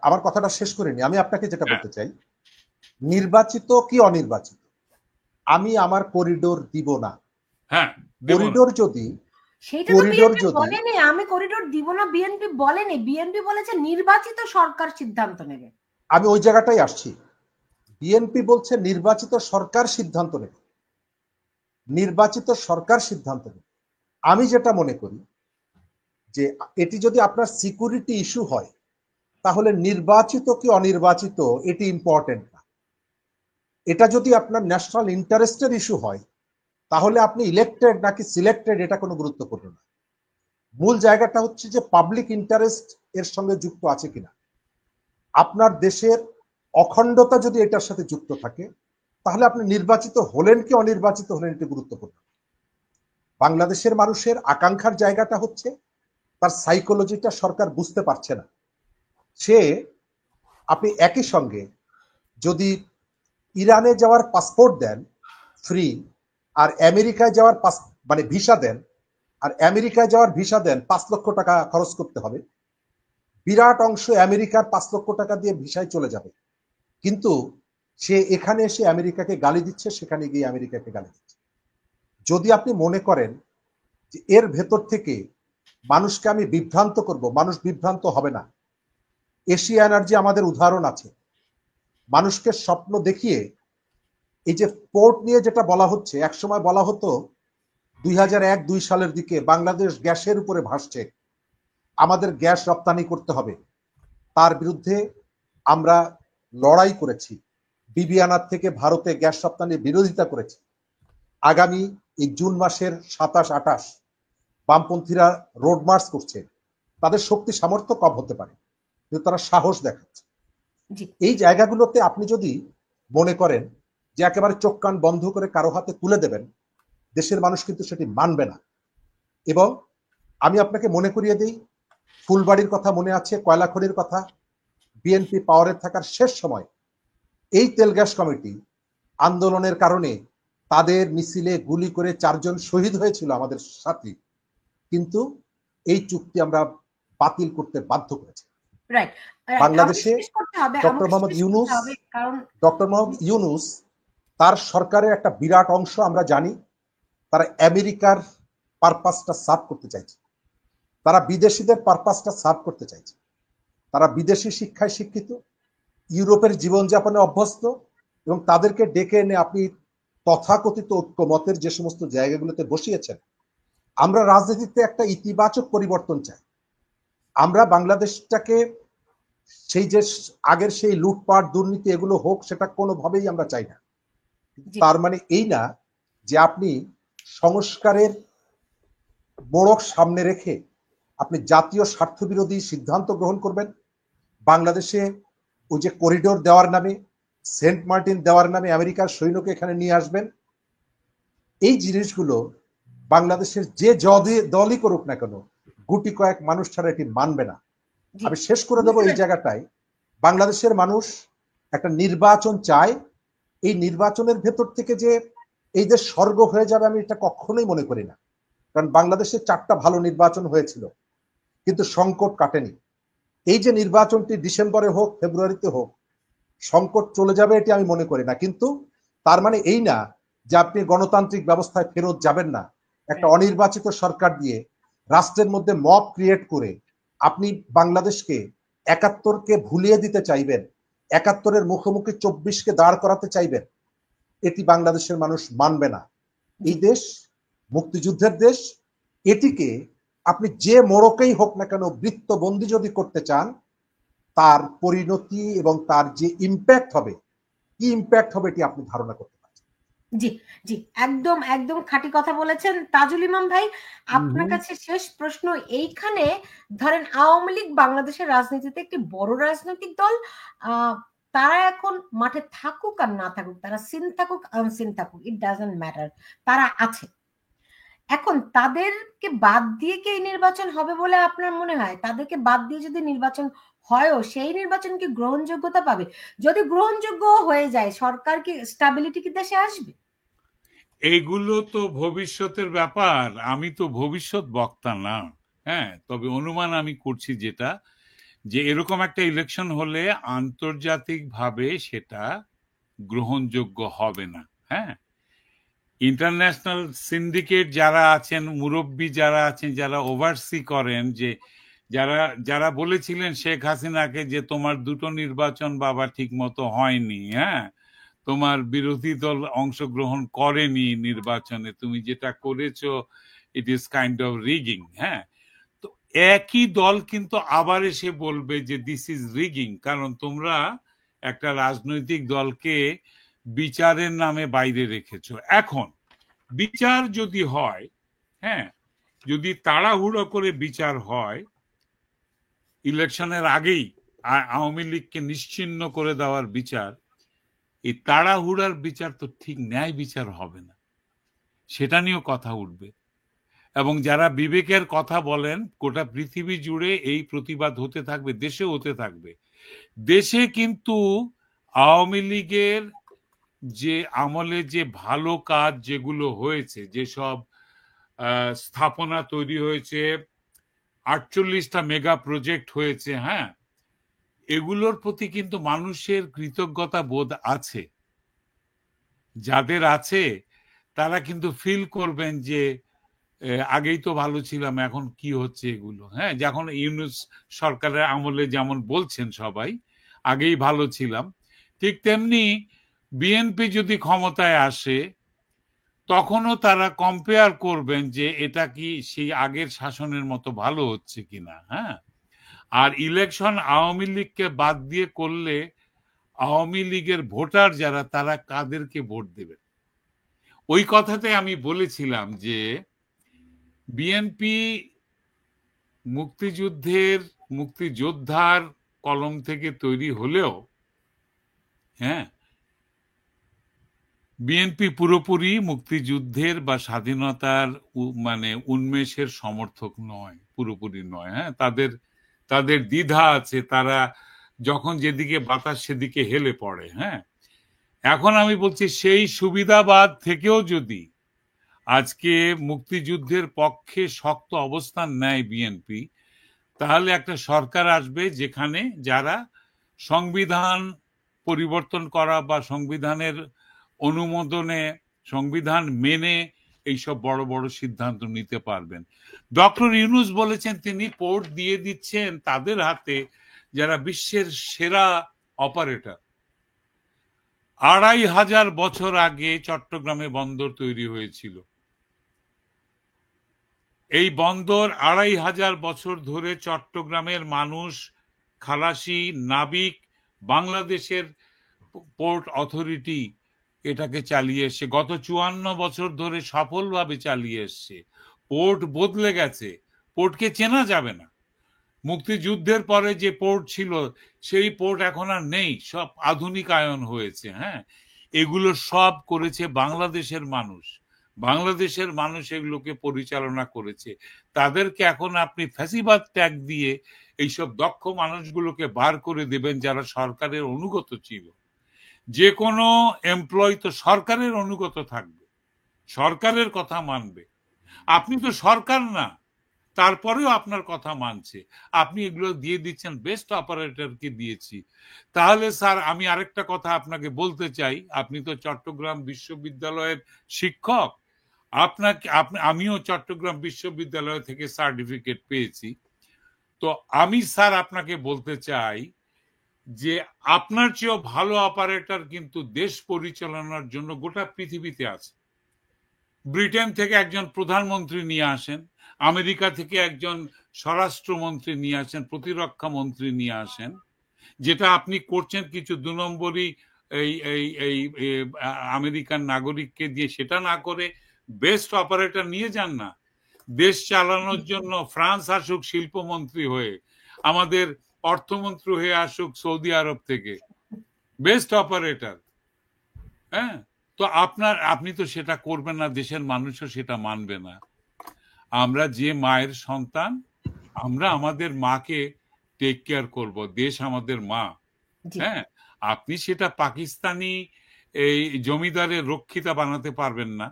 আমার কথাটা শেষ করিনি। আমি আপনাকে যেটা বলতে চাই, নির্বাচিত কি অনির্বাচিত, আমি আমার করিডোর দিব না। হ্যাঁ, করিডোর যদি সেটা তো করিডোর বিএনপি যদি বলেনি, আমি করিডোর দিব না, বিএনপি বলেনি। বিএনপি বলেছে নির্বাচিত সরকার সিদ্ধান্ত নেবে। আমি ওই জায়গাটাই আসছি। বিএনপি বলছে নির্বাচিত সরকার সিদ্ধান্ত নেবে, নির্বাচিত সরকার সিদ্ধান্ত নেবে। আমি যেটা মনে করি যে এটি যদি আপনার সিকিউরিটি ইস্যু হয়, তাহলে নির্বাচিত কি অনির্বাচিত এটি ইম্পর্টেন্ট না। এটা যদি আপনার ন্যাশনাল ইন্টারেস্টের ইস্যু হয়, তাহলে আপনি ইলেক্টেড নাকি সিলেক্টেড এটা কোনো গুরুত্বপূর্ণ না। মূল জায়গাটা হচ্ছে যে পাবলিক ইন্টারেস্ট এর সঙ্গে যুক্ত আছে কিনা। আপনার দেশের অখণ্ডতা যদি এটার সাথে যুক্ত থাকে, তাহলে আপনি নির্বাচিত হলেন কি অনির্বাচিত হলেন এটি গুরুত্বপূর্ণ। বাংলাদেশের মানুষের আকাঙ্ক্ষার জায়গাটা হচ্ছে তার সাইকোলজিটা সরকার বুঝতে পারছে না। সে আপনি একই সঙ্গে যদি ইরানে যাওয়ার পাসপোর্ট দেন ফ্রি, আর আমেরিকায় যাওয়ার মানে ভিসা দেন, আর আমেরিকায় যাওয়ার ভিসা দেন 5 লক্ষ টাকা খরচ করতে হবে, বিরাট অংশ আমেরিকার 5 লক্ষ টাকা দিয়ে ভিসায় চলে যাবে। কিন্তু সে এখানে এসে আমেরিকাকে গালি দিচ্ছে, সেখানে গিয়ে আমেরিকাকে গালি দিচ্ছে। যদি আপনি মনে করেন যে এর ভেতর থেকে মানুষকে আমি বিভ্রান্ত করব, মানুষ বিভ্রান্ত হবে না। এশিয়া এনার্জি আমাদের উদাহরণ আছে। মানুষকে স্বপ্ন দেখিয়ে এই যে পোর্ট নিয়ে যেটা বলা হচ্ছে, একসময় বলা হতো 2001-2 সালের দিকে বাংলাদেশ গ্যাসের উপরে ভাসছে, আমাদের গ্যাস রপ্তানি করতে হবে। তার বিরুদ্ধে আমরা লড়াই করেছি, বিবিআনার থেকে ভারতে গ্যাস রপ্তানির বিরোধিতা করেছি। আগামী এই জুন মাসের 27-28 বামপন্থীরা রোড মার্চ করছে। তাদের শক্তি সামর্থ্য কম হতে পারে, কিন্তু তারা সাহস দেখাচ্ছে। এই জায়গাগুলোতে আপনি যদি মনে করেন যে একেবারে চোখ কান বন্ধ করে কারো হাতে তুলে দেবেন, দেশের মানুষ কিন্তু সেটি মানবে না। এবং আমি আপনাকে মনে করিয়ে দিই, ফুলবাড়ির কথা মনে আছে, কয়লা খনির কথা। বিএনপি পাওয়ারে থাকার শেষ সময় এই তেল গ্যাস কমিটি আন্দোলনের কারণে তাদের মিছিলে গুলি করে 4 জন শহীদ হয়েছিল আমাদের সাথী, কিন্তু এই চুক্তি আমরা বাতিল করতে বাধ্য করেছি। বাংলাদেশে ডক্টর মোহাম্মদ ইউনূস তার সরকারের একটা বিরাট অংশ আমরা জানি তারা আমেরিকার পারপাসটা সার্ভ করতে চাইছে, তারা বিদেশিদের পারপাসটা সার্ভ করতে চাইছে। তারা বিদেশি শিক্ষায় শিক্ষিত, ইউরোপের জীবনযাপনে অভ্যস্ত, এবং তাদেরকে ডেকে এনে আপনি তথাকথিত ঐক্যমতের যে সমস্ত জায়গাগুলোতে বসিয়েছেন। আমরা রাজনীতিতে একটা ইতিবাচক পরিবর্তন চাই। আমরা বাংলাদেশটাকে সেই যে আগের সেই লুটপাট দুর্নীতি এগুলো হোক, সেটা কোনোভাবেই আমরা চাই না। তার মানে এই না যে আপনি সংস্কারের মোড়ক সামনে রেখে আপনি জাতীয় স্বার্থ বিরোধী সিদ্ধান্ত গ্রহণ করবেন। বাংলাদেশে ওই যে করিডোর দেওয়ার নামে, সেন্ট মার্টিন দেওয়ার নামে আমেরিকার সৈন্যকে এখানে নিয়ে আসবেন। এই জিনিসগুলো বাংলাদেশের যে দলই করুক না কেন, গুটি কয়েক মানুষ ছাড়া এটি মানবে না। আমি শেষ করে দেবো এই জায়গাটায়, বাংলাদেশের মানুষ একটা নির্বাচন চায়। এই নির্বাচনের ভেতর থেকে যে এই দেশ স্বর্গ হয়ে যাবে আমি এটা কখনোই মনে করি না। কারণ বাংলাদেশে 4টা ভালো নির্বাচন হয়েছিল, কিন্তু সংকট কাটেনি। এই যে নির্বাচনটি ডিসেম্বরে হোক ফেব্রুয়ারিতে হোক, সংকট চলে যাবে এটি আমি মনে করি না। কিন্তু তার মানে এই না যে আপনি গণতান্ত্রিক ব্যবস্থায় ফেরত যাবেন না। একটা অনির্বাচিত সরকার দিয়ে রাষ্ট্রের মধ্যে মব ক্রিয়েট করে আপনি বাংলাদেশকে 71কে ভুলিয়ে দিতে চাইবেন, 71-এর মুখোমুখি 24-কে দাঁড় করাতে চাইবেন, এটি বাংলাদেশের মানুষ মানবে না। এই দেশ মুক্তিযুদ্ধের দেশ, এটিকে আপনি যে মোড়কেই হোক না কেন বৃত্তবন্দি যদি করতে চান, তার পরিণতি এবং তার যে ইম্প্যাক্ট হবে, কি ইম্প্যাক্ট হবে এটি আপনি ধারণা করতে পারছেন। জি জি, একদম একদম খাঁটি কথা বলেছেন তাজুল ইমাম ভাই। আপনার কাছে শেষ প্রশ্ন, এইখানে ধরেন আওয়ামী লীগ বাংলাদেশের রাজনীতিতে একটি বড় রাজনৈতিক দল, তারা এখন মাঠে থাকুক আর না থাকুক, তারা সিন থাকুক আনসিন থাকুক, ইট ডাজন্ট ম্যাটার, তারা আছে। এখন তাদেরকে বাদ দিয়ে কি এই নির্বাচন হবে বলে আপনার মনে হয়? তাদেরকে বাদ দিয়ে যদি নির্বাচন হয়ও, সেই নির্বাচন কি গ্রহণযোগ্যতা পাবে? যদি গ্রহণযোগ্য হয়ে যায়, সরকার কি স্টেবিলিটি কি দেশে আসবে? এইগুলো তো ভবিষ্যতের ব্যাপার, আমি তো ভবিষ্যৎ বক্তা না। হ্যাঁ, তবে অনুমান আমি করছি যেটা, যে এরকম একটা ইলেকশন হলে আন্তর্জাতিকভাবে সেটা গ্রহণযোগ্য হবে না। হ্যাঁ, ইন্টারন্যাশনাল সিন্ডিকেট যারা আছেন, মুরব্বী যারা আছেন, যারা ওভারসি করেন, যে যারা যারা বলেছিলেন শেখ হাসিনাকে যে তোমার দুটো নির্বাচন বাবা ঠিক মতো হয়নি, হ্যাঁ, তোমার বিরোধী দল অংশগ্রহণ করেনি নির্বাচনে, তুমি যেটা করেছো it is kind of rigging, হ্যাঁ, তো একই দল কিন্তু আবার এসে বলবে যে দিস ইজ রিগিং, কারণ তোমরা একটা রাজনৈতিক দলকে বিচারের নামে বাইরে রেখেছো। এখন বিচার যদি হয়, হ্যাঁ, যদি তাড়াহুড়ো করে বিচার হয় ইলেকশনের আগেই আওয়ামী লীগকে নিশ্চিহ্ন করে দেওয়ার বিচার, এই তাড়াহুড়ার বিচার তো ঠিক ন্যায় বিচার হবে না, সেটা নিয়েও কথা উঠবে। এবং যারা বিবেকের কথা বলেন, গোটা পৃথিবী জুড়ে এই প্রতিবাদ হতে থাকবে, দেশে হতে থাকবে। দেশে কিন্তু আওয়ামী লীগের যে আমলে যে ভালো কাজ যেগুলো হয়েছে, যেসব স্থাপনা তৈরি হয়েছে, 48টা মেগা প্রজেক্ট হয়েছে, হ্যাঁ, এগুলোর প্রতি কিন্তু মানুষের কৃতজ্ঞতা বোধ আছে। যাদের আছে তারা কিন্তু ফিল করবেন যে আগেই তো ভালো ছিলাম, এখন কি হচ্ছে এগুলো, হ্যাঁ, যখন ইউনূস সরকারের আমলে যেমন বলছেন সবাই আগেই ভালো ছিলাম, ঠিক তেমনি বিএনপি যদি ক্ষমতায় আসে তখনও তারা কম্পেয়ার করবেন যে এটা কি সেই আগের শাসনের মতো ভালো হচ্ছে কিনা, হ্যাঁ। আর ইলেকশন আওয়ামী লীগকে বাদ দিয়ে করলে আওয়ামী লীগের ভোটার যারা, তারা কাদেরকে ভোট দেবে? ওই কথাতে আমি বলেছিলাম যে বিএনপি মুক্তিযোদ্ধার কলম থেকে তৈরি হলেও, হ্যাঁ, বিএনপি পুরোপুরি মুক্তিযুদ্ধের বা স্বাধীনতার মানে উন্মেষের সমর্থক নয়, পুরোপুরি নয়, হ্যাঁ, তাদের দ্বিধা আছে, তারা যখন যেদিকে বাতাস সেদিকে হেলে পড়ে, হ্যাঁ। এখন আমি বলছি সেই সুবিধাবাদ থেকেও যদি আজকে মুক্তিযুদ্ধের পক্ষে শক্ত অবস্থান নেয় বিএনপি, তাহলে একটা সরকার আসবে যেখানে যারা সংবিধান পরিবর্তন করা বা সংবিধানের অনুমোদনে, সংবিধান মেনে এইসব বড় বড় সিদ্ধান্ত নিতে পারবেন। ডক্টর ইউনূস বলেছেন তিনি পোর্ট দিয়ে দিচ্ছেন তাদের হাতে যারা বিশ্বের সেরা অপারেটর। ২৫০০ বছর আগে চট্টগ্রামে বন্দর তৈরি হয়েছিল। এই বন্দর ২৫০০ বছর ধরে চট্টগ্রামের মানুষ, খালাসি, নাবিক, বাংলাদেশের পোর্ট অথরিটি এটাকে চালিয়ে এসছে, গত ৫৪ বছর ধরে সফলভাবে চালিয়ে এসছে। পোর্ট বদলে গেছে, পোর্টকে চেনা যাবে না। মুক্তিযুদ্ধের পরে যে পোর্ট ছিল সেই পোর্ট এখন আর নেই, সব আধুনিকায়ন হয়েছে, হ্যাঁ। এগুলো সব করেছে বাংলাদেশের মানুষ, বাংলাদেশের মানুষ এগুলোকে পরিচালনা করেছে। তাদেরকে এখন আপনি ফ্যাসিবাদ ট্যাগ দিয়ে এইসব দক্ষ মানুষগুলোকে বার করে দেবেন যারা সরকারের অনুগত ছিল। যে কোনো এমপ্লয় তো সরকারের অনুগত থাকবে, সরকারের কথা মানবে। আপনি তো সরকার না, তারপরেও আপনার কথা মানছে, আপনি এগুলো দিয়ে দিচ্ছেন বেস্ট অপারেটরকে দিয়েছি। তাহলে স্যার আমি আরেকটা কথা আপনাকে বলতে চাই, আপনি তো চট্টগ্রাম বিশ্ববিদ্যালয়ের শিক্ষক, আমিও চট্টগ্রাম বিশ্ববিদ্যালয় থেকে সার্টিফিকেট পেয়েছি। তো আমি স্যার আপনাকে বলতে চাই যে আপনার চেয়েও ভালো অপারেটর কিন্তু দেশ পরিচালনার জন্য গোটা পৃথিবীতে আছে। ব্রিটেন থেকে একজন প্রধানমন্ত্রী নিয়ে আসেন, আমেরিকা থেকে একজন স্বরাষ্ট্রমন্ত্রী নিয়ে আসেন, প্রতিরক্ষা মন্ত্রী নিয়ে আসেন। যেটা আপনি করছেন কিছু ২ নম্বরই এই এই এই আমেরিকান নাগরিককে দিয়ে, সেটা না করে বেস্ট অপারেটর নিয়ে যান না। দেশ চালানোর জন্য ফ্রান্স আসুক শিল্পমন্ত্রী হয়ে, আমাদের অর্থমন্ত্রী হয়ে আসুক সৌদি আরব থেকে, বেস্ট অপারেটর, হ্যাঁ। তো আপনি তো সেটা করবেন না, দেশের মানুষও সেটা মানবে না। আমরা যে মায়ের সন্তান, আমরা আমাদের মাকে টেক কেয়ার করব, দেশ আমাদের মা, হ্যাঁ। আপনি সেটা পাকিস্তানি এই জমিদারের রক্ষিতা বানাতে পারবেন না,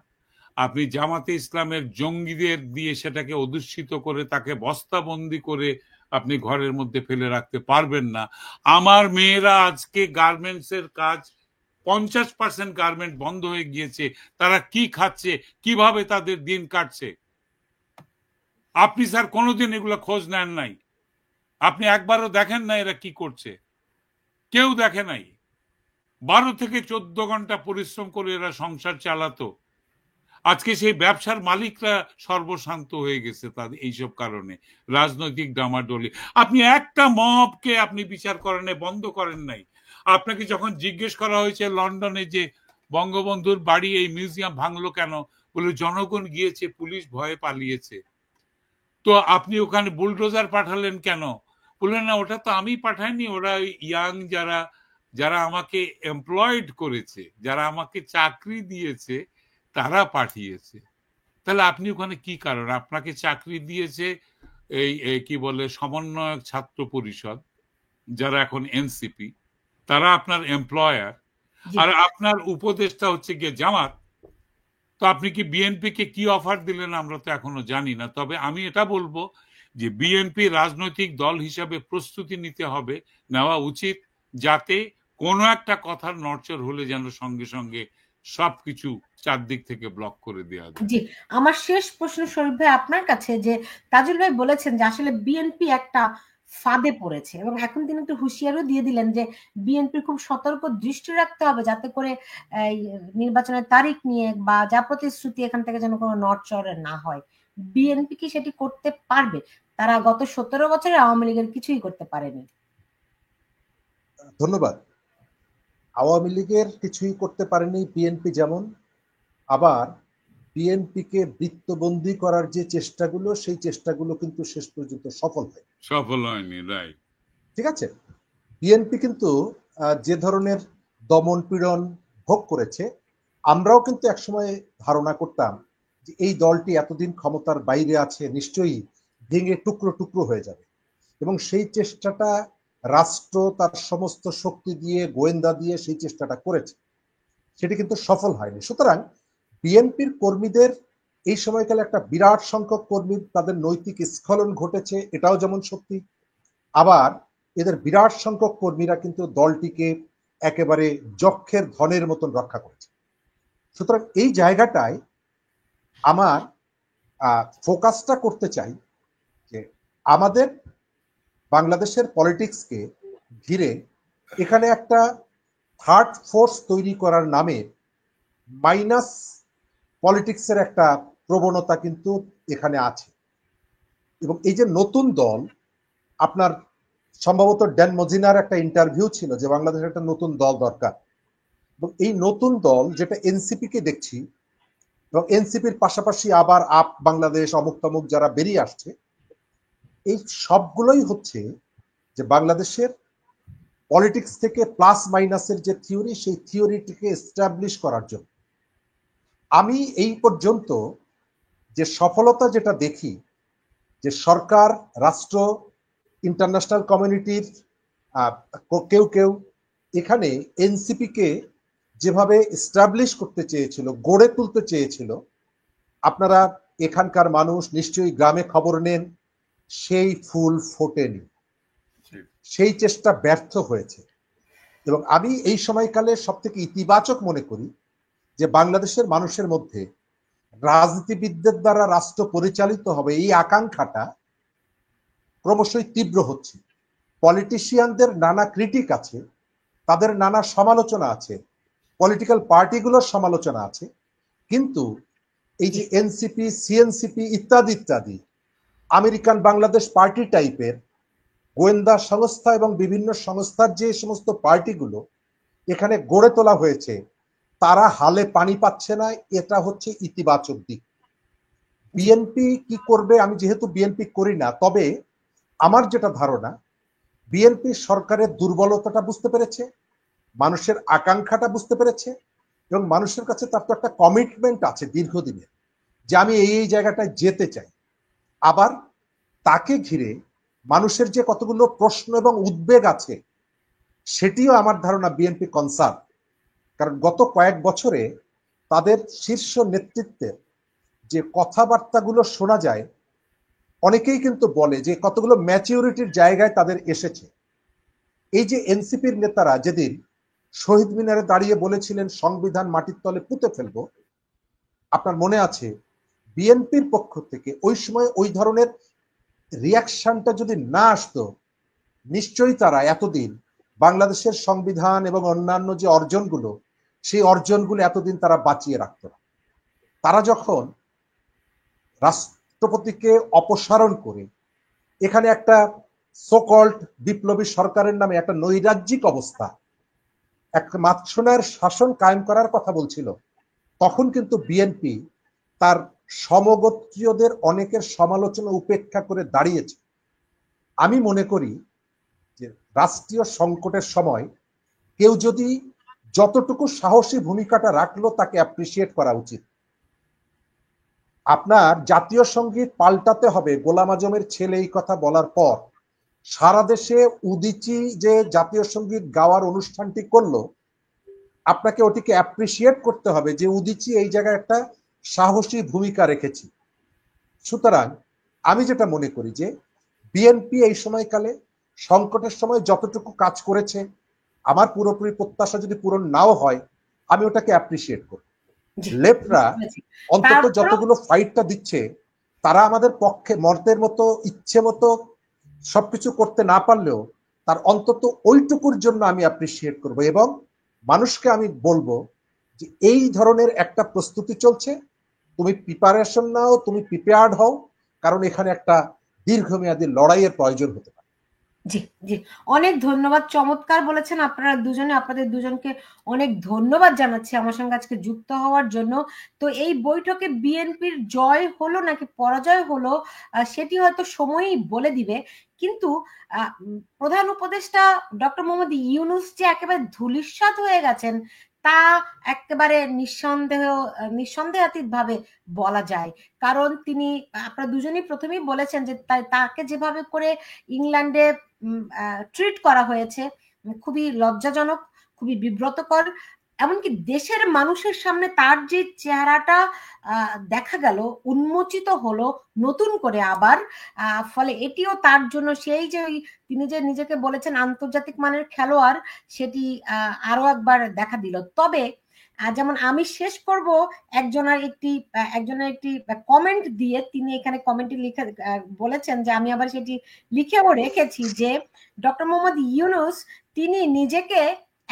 আপনি জামাতে ইসলামের জঙ্গিদের দিয়ে সেটাকে অধিষ্ঠিত করে তাকে বস্তাবন্দি করে আপনি ঘরের মধ্যে ফেলে রাখতে পারবেন না। আমার মেয়েরা আজকে গার্মেন্টসের কাজ 50% গার্মেন্ট বন্ধ হয়ে গিয়েছে, তারা কি খাচ্ছে, কিভাবে তাদের দিন কাটছে। আপনি স্যার কোনোদিন এগুলো খোঁজ নেন নাই? আপনি একবারও দেখেন না এরা কি করছে? কেউ দেখে নাই। 12 থেকে 14 ঘন্টা পরিশ্রম করে এরা সংসার চালাতো। আজকে সেই ব্যবসার মালিকরা সর্বশান্ত হয়ে গেছে তাদের এইসব কারণে, রাজনৈতিক ডামাডোলি। আপনি একটা মবকে আপনি বিচার করেন নাই, বন্ধ করেন নাই। আপনাকে যখন জিজ্ঞেস করা হয়েছে লন্ডনে যে বঙ্গবন্ধুর বাড়ি এই মিউজিয়াম ভাঙলো কেন, বলে জনগণ গিয়েছে, পুলিশ ভয়ে পালিয়েছে। তো আপনি ওখানে বুলডোজার পাঠালেন কেন? বললেন না ওটা তো আমি পাঠাইনি, ওরা ইয়াং যারা যারা আমাকে এমপ্লয়েড করেছে, যারা আমাকে চাকরি দিয়েছে, তারা পাঠিয়েছে। তাহলে আপনি ওখানে কি কারণ? আপনাকে চাকরি দিয়েছে এই কি বলে সমন্বয়ক ছাত্র পরিষদ, যারা এখন এনসিপি, তারা আপনার এমপ্লয়ার, জি আর আপনার উপদেষ্টা হচ্ছে গিয়ে জামাত। তো আপনি কি বিএনপি কে কি অফার দিলেন আমরা তো এখনো জানি না। তবে আমি এটা বলবো যে বিএনপি রাজনৈতিক দল হিসাবে প্রস্তুতি নিতে হবে, নেওয়া উচিত, যাতে কোনো একটা কথার নড়চড় হলে যেন সঙ্গে সঙ্গে সবকিছু চারদিক থেকে ব্লক করে দেওয়া যায়। জি, আমার শেষ প্রশ্ন শরীফ ভাই আপনার কাছে, যে তাজুল ভাই বলেছেন যে আসলে বিএনপি একটা ফাঁদে পড়েছে, এবং এখন তিনি একটু হুঁশিয়ারও দিয়ে দিলেন যে বিএনপি খুব সতর্ক দৃষ্টি রাখতে হবে যাতে করে এই নির্বাচনের তারিখ নিয়ে বা যা প্রতিশ্রুতি এখান থেকে যেন কোনো নড়চড় না হয়। বিএনপি কি সেটি করতে পারবে? তারা গত 17 বছরে আওয়ামী লীগের কিছুই করতে পারেনি। ধন্যবাদ। আওয়ামী লীগের কিছুই করতে পারেনি বিএনপি, যেমন আবার বিএনপিকে বৃত্তবন্দী করার যে চেষ্টাগুলো, সেই চেষ্টাগুলো কিন্তু শেষ পর্যন্ত সফল হয়নি। রাইট, ঠিক আছে। বিএনপি কিন্তু যে ধরনের দমন পীড়ন ভোগ করেছে, আমরাও কিন্তু একসময় ধারণা করতাম যে এই দলটি এতদিন ক্ষমতার বাইরে আছে, নিশ্চয়ই ভেঙে টুকরো টুকরো হয়ে যাবে, এবং সেই চেষ্টাটা রাষ্ট্র তার সমস্ত শক্তি দিয়ে, গোয়েন্দা দিয়ে সেই চেষ্টাটা করেছে, সেটি কিন্তু সফল হয়নি। সুতরাং বিএনপির কর্মীদের এই সময়কালে একটা বিরাট সংখ্যক কর্মীর তাদের নৈতিক স্খলন ঘটেছে, এটাও যেমন সত্যি। আবার এদের বিরাট সংখ্যক কর্মীরা কিন্তু দলটিকে একেবারে যক্ষের ধনের মতন রক্ষা করেছে। সুতরাং এই জায়গাটায় আমার ফোকাসটা করতে চাই যে আমাদের বাংলাদেশের পলিটিক্সকে ঘিরে এখানে একটা থার্ড ফোর্স তৈরি করার নামে মাইনাস পলিটিক্সের একটা প্রবণতা কিন্তু এখানে আছে। এবং এই যে নতুন দল, আপনার সম্ভবত ড্যান মজিনার একটা ইন্টারভিউ ছিল যে বাংলাদেশের একটা নতুন দল দরকার, এবং এই নতুন দল যেটা এনসিপি কে দেখছি, এবং এনসিপির পাশাপাশি আবার আপ বাংলাদেশ, অমুক তমুক যারা বেরিয়ে আসছে, এই সবগুলোই হচ্ছে যে বাংলাদেশের পলিটিক্স থেকে প্লাস মাইনাসের যে থিওরি, সেই থিওরিটিকে এস্টাবলিশ করার জন্য। আমি এই পর্যন্ত যে সফলতা যেটা দেখি, যে সরকার, রাষ্ট্র, ইন্টারন্যাশনাল কমিউনিটির কেউ কেউ এখানে এনসিপি কে যেভাবে এস্টাবলিশ করতে চেয়েছিল, গড়ে তুলতে চেয়েছিল, আপনারা এখানকার মানুষ নিশ্চয়ই গ্রামে খবর নেন, সেই ফুল ফোটেনি, সেই চেষ্টা ব্যর্থ হয়েছে। এবং আমি এই সময়কালে সব থেকে ইতিবাচক মনে করি যে বাংলাদেশের মানুষের মধ্যে রাজনীতিবিদদের দ্বারা রাষ্ট্র পরিচালিত হবে এই আকাঙ্ক্ষাটা ক্রমশই তীব্র হচ্ছে। পলিটিশিয়ানদের নানা ক্রিটিক আছে, তাদের নানা সমালোচনা আছে, পলিটিক্যাল পার্টিগুলোর সমালোচনা আছে, কিন্তু এই যে এনসিপি, সিএনসিপি ইত্যাদি ইত্যাদি আমেরিকান বাংলাদেশ পার্টি টাইপের গোয়েন্দা সংস্থা এবং বিভিন্ন সংস্থার যে সমস্ত পার্টিগুলো এখানে গড়ে তোলা হয়েছে, তারা হালে পানি পাচ্ছে না, এটা হচ্ছে ইতিবাচক দিক। বিএনপি কি করবে, আমি যেহেতু বিএনপি করি না, তবে আমার যেটা ধারণা, বিএনপি সরকারের দুর্বলতাটা বুঝতে পেরেছে, মানুষের আকাঙ্ক্ষাটা বুঝতে পেরেছে, এবং মানুষের কাছে তার তো একটা কমিটমেন্ট আছে দীর্ঘদিনের, যে আমি এই জায়গাটায় যেতে চাই। আবার তাকে ঘিরে মানুষের যে কতগুলো প্রশ্ন এবং উদ্বেগ আছে, সেটিও আমার ধারণা বিএনপি কনসার্ন। কারণ গত কয়েক বছরে তাদের শীর্ষ নেতৃত্বের যে কথাবার্তাগুলো শোনা যায়, অনেকেই কিন্তু বলে যে কতগুলো ম্যাচিউরিটির জায়গায় তাদের এসেছে। এই যে এনসিপির নেতারা যেদিন শহীদ মিনারে দাঁড়িয়ে বলেছিলেন সংবিধান মাটির তলে পুঁতে ফেলবো, আপনার মনে আছে বিএনপির পক্ষ থেকে ওই সময় ওই ধরনের রিয়াকশনটা যদি না আসতো, নিশ্চয়ই তারা এতদিন বাংলাদেশের সংবিধান এবং অন্যান্য যে অর্জনগুলো, সেই অর্জনগুলো এতদিন তারা বাঁচিয়ে রাখত না। তারা যখন রাষ্ট্রপতিকে অপসারণ করে এখানে একটা সোকল্ড বিপ্লবী সরকারের নামে একটা নৈরাজ্যিক অবস্থা, একটা মাৎসনার শাসন কায়েম করার কথা বলছিল, তখন কিন্তু বিএনপি তার সমগোত্রীয়দের অনেকের সমালোচনা উপেক্ষা করে দাঁড়িয়েছে। আমি মনে করি যে রাষ্ট্রীয় সংকটের সময় কেউ যদি যতটুকু সাহসী ভূমিকাটা রাখলো তাকে অ্যাপ্রিসিয়েট করা উচিত। আপনার জাতীয় সঙ্গীত পাল্টাতে হবে গোলাম আজমের ছেলে এই কথা বলার পর সারা দেশে উদীচী যে জাতীয় সঙ্গীত গাওয়ার অনুষ্ঠানটি করলো, আপনাকে ওটিকে অ্যাপ্রিসিয়েট করতে হবে যে উদীচী এই জায়গায় একটা সাহসী ভূমিকা রেখেছি। সুতরাং আমি যেটা মনে করি যে বিএনপি এই সময়কালে সংকটের সময় যতটুকু কাজ করেছে, আমার পুরোপুরি প্রত্যাশা যদি পূরণ নাও হয়, আমি ওটাকে অ্যাপ্রিসিয়েট করি। লেফটরা অন্তত যতগুলো ফাইটটা দিচ্ছে, তারা আমাদের পক্ষে মর্দের মতো ইচ্ছে মতো সবকিছু করতে না পারলেও তার অন্তত ওইটুকুর জন্য আমি অ্যাপ্রিসিয়েট করব। এবং মানুষকে আমি বলবো যে এই ধরনের একটা প্রস্তুতি চলছে, তুমি প্রিপারেশন নাও, তুমি প্রিপেয়ার্ড হও, কারণ এখানে একটা দীর্ঘমেয়াদী লড়াইয়ের প্রয়োজন হতে পারে। জি জি, অনেক ধন্যবাদ, চমৎকার বলেছেন আপনারা দুজনে। আপনাদের দুজনকে অনেক ধন্যবাদ জানাচ্ছি আমার সঙ্গে আজকে যুক্ত হওয়ার জন্য। তো এই বৈঠকে বিএনপির জয় হলো নাকি পরাজয় হলো সেটি হয়তো সময়ই বলে দিবে, কিন্তু প্রধান উপদেষ্টা ডক্টর মোহাম্মদ ইউনূস যে একেবারে ধূলিসাৎ হয়ে গেছেন তা একেবারে নিঃসন্দেহাতীত ভাবে বলা যায়। কারণ তিনি, আপনারা দুজনেই প্রথমেই বলেছেন যে তাকে যেভাবে করে ইংল্যান্ডে ট্রিট করা হয়েছে খুবই লজ্জাজনক, খুবই বিব্রতকর। এমনকি দেশের মানুষের সামনে তার যে চেহারাটা দেখা গেল, উন্মোচিত হলো নতুন করে আবার, ফলে এটিও তার জন্য সেই যে তিনি যে নিজেকে বলেছেন আন্তর্জাতিক মানের খেলোয়াড়, সেটি আরো একবার দেখা দিল। তবে যেমন আমি শেষ করব একজনের একটি কমেন্ট দিয়ে। তিনি এখানে কমেন্টে লিখে বলেছেন যে আমি আবার সেটি লিখেও রেখেছি যে ডক্টর মোহাম্মদ ইউনূস তিনি নিজেকে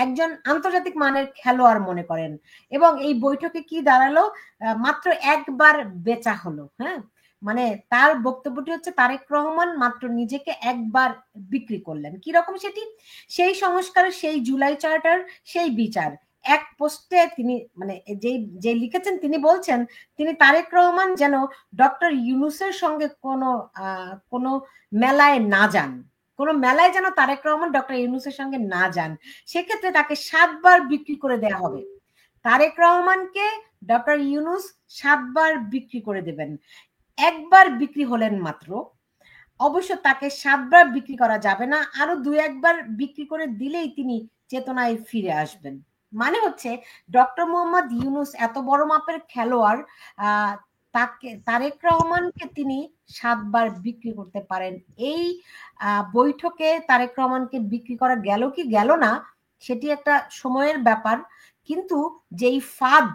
একজন আন্তর্জাতিক মানের খেলোয়াড় মনে করেন, এবং এই বৈঠকে কি দাঁড়ালো, মাত্র একবার বেচা হলো। হ্যাঁ, মানে তার বক্তব্যটি হচ্ছে তারেক রহমান মাত্র নিজেকে একবার বিক্রি করলেন। কি রকম সেটি? সেই সংস্কার, সেই জুলাই চার্টার, সেই বিচার। এক পোস্টে তিনি মানে যে লিখেছেন তিনি বলছেন তিনি তারেক রহমান যেন ডক্টর ইউনূসের সঙ্গে কোনো মেলায় না যান, কোনো মেলায় যেন তারেক রহমান ডক্টর ইউনূসের সঙ্গে না যান, সেক্ষেত্রে তাকে 7 বার বিক্রি করে দেয়া হবে। তারেক রহমানকে ডক্টর ইউনূস 7 বার বিক্রি করে দেবেন। একবার বিক্রি হলেন মাত্র, অবশ্য তাকে 7 বার বিক্রি করা যাবে না, আরো 2-1 বার বিক্রি করে দিলেই তিনি চেতনায় ফিরে আসবেন। মানে হচ্ছে ডক্টর মোহাম্মদ ইউনূস এত বড় মাপের খেলোয়াড়, তারেক রহমানকে তিনি 7 বার বিক্রি করতে পারেন। এই বৈঠকে তারেক রহমানকে বিক্রি করা গেল কি গেল না সেটি একটা সময়ের ব্যাপার, কিন্তু যেই ফাঁদ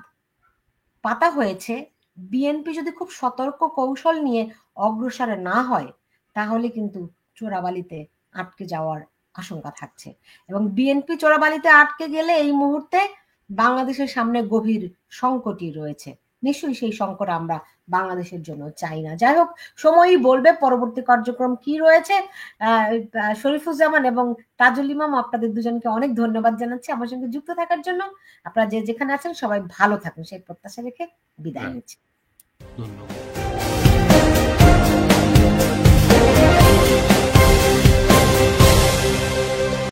পাতা হয়েছে, বিএনপি যদি খুব সতর্ক কৌশল নিয়ে অগ্রসর না হয় তাহলে কিন্তু চোরাবালিতে আটকে যাওয়ার আশঙ্কা থাকছে। এবং বিএনপি চোরাবালিতে আটকে গেলে এই মুহূর্তে বাংলাদেশের সামনে গভীর সংকটই রয়েছে। নিশ্চয়ই সেই সংকট আমরা বাংলাদেশের জন্য চাই না। যাই হোক, সময়ই বলবে পরবর্তী কার্যক্রম কি রয়েছে। শরীফুজ্জামান এবং তাজুল ইমাম, আপনাদের দুজনকে অনেক ধন্যবাদ জানাচ্ছি আমার সঙ্গে যুক্ত থাকার জন্য। আপনারা যে যেখানে আছেন সবাই ভালো থাকুন সেই প্রত্যাশা রেখে বিদায় নিচ্ছি। ধন্যবাদ।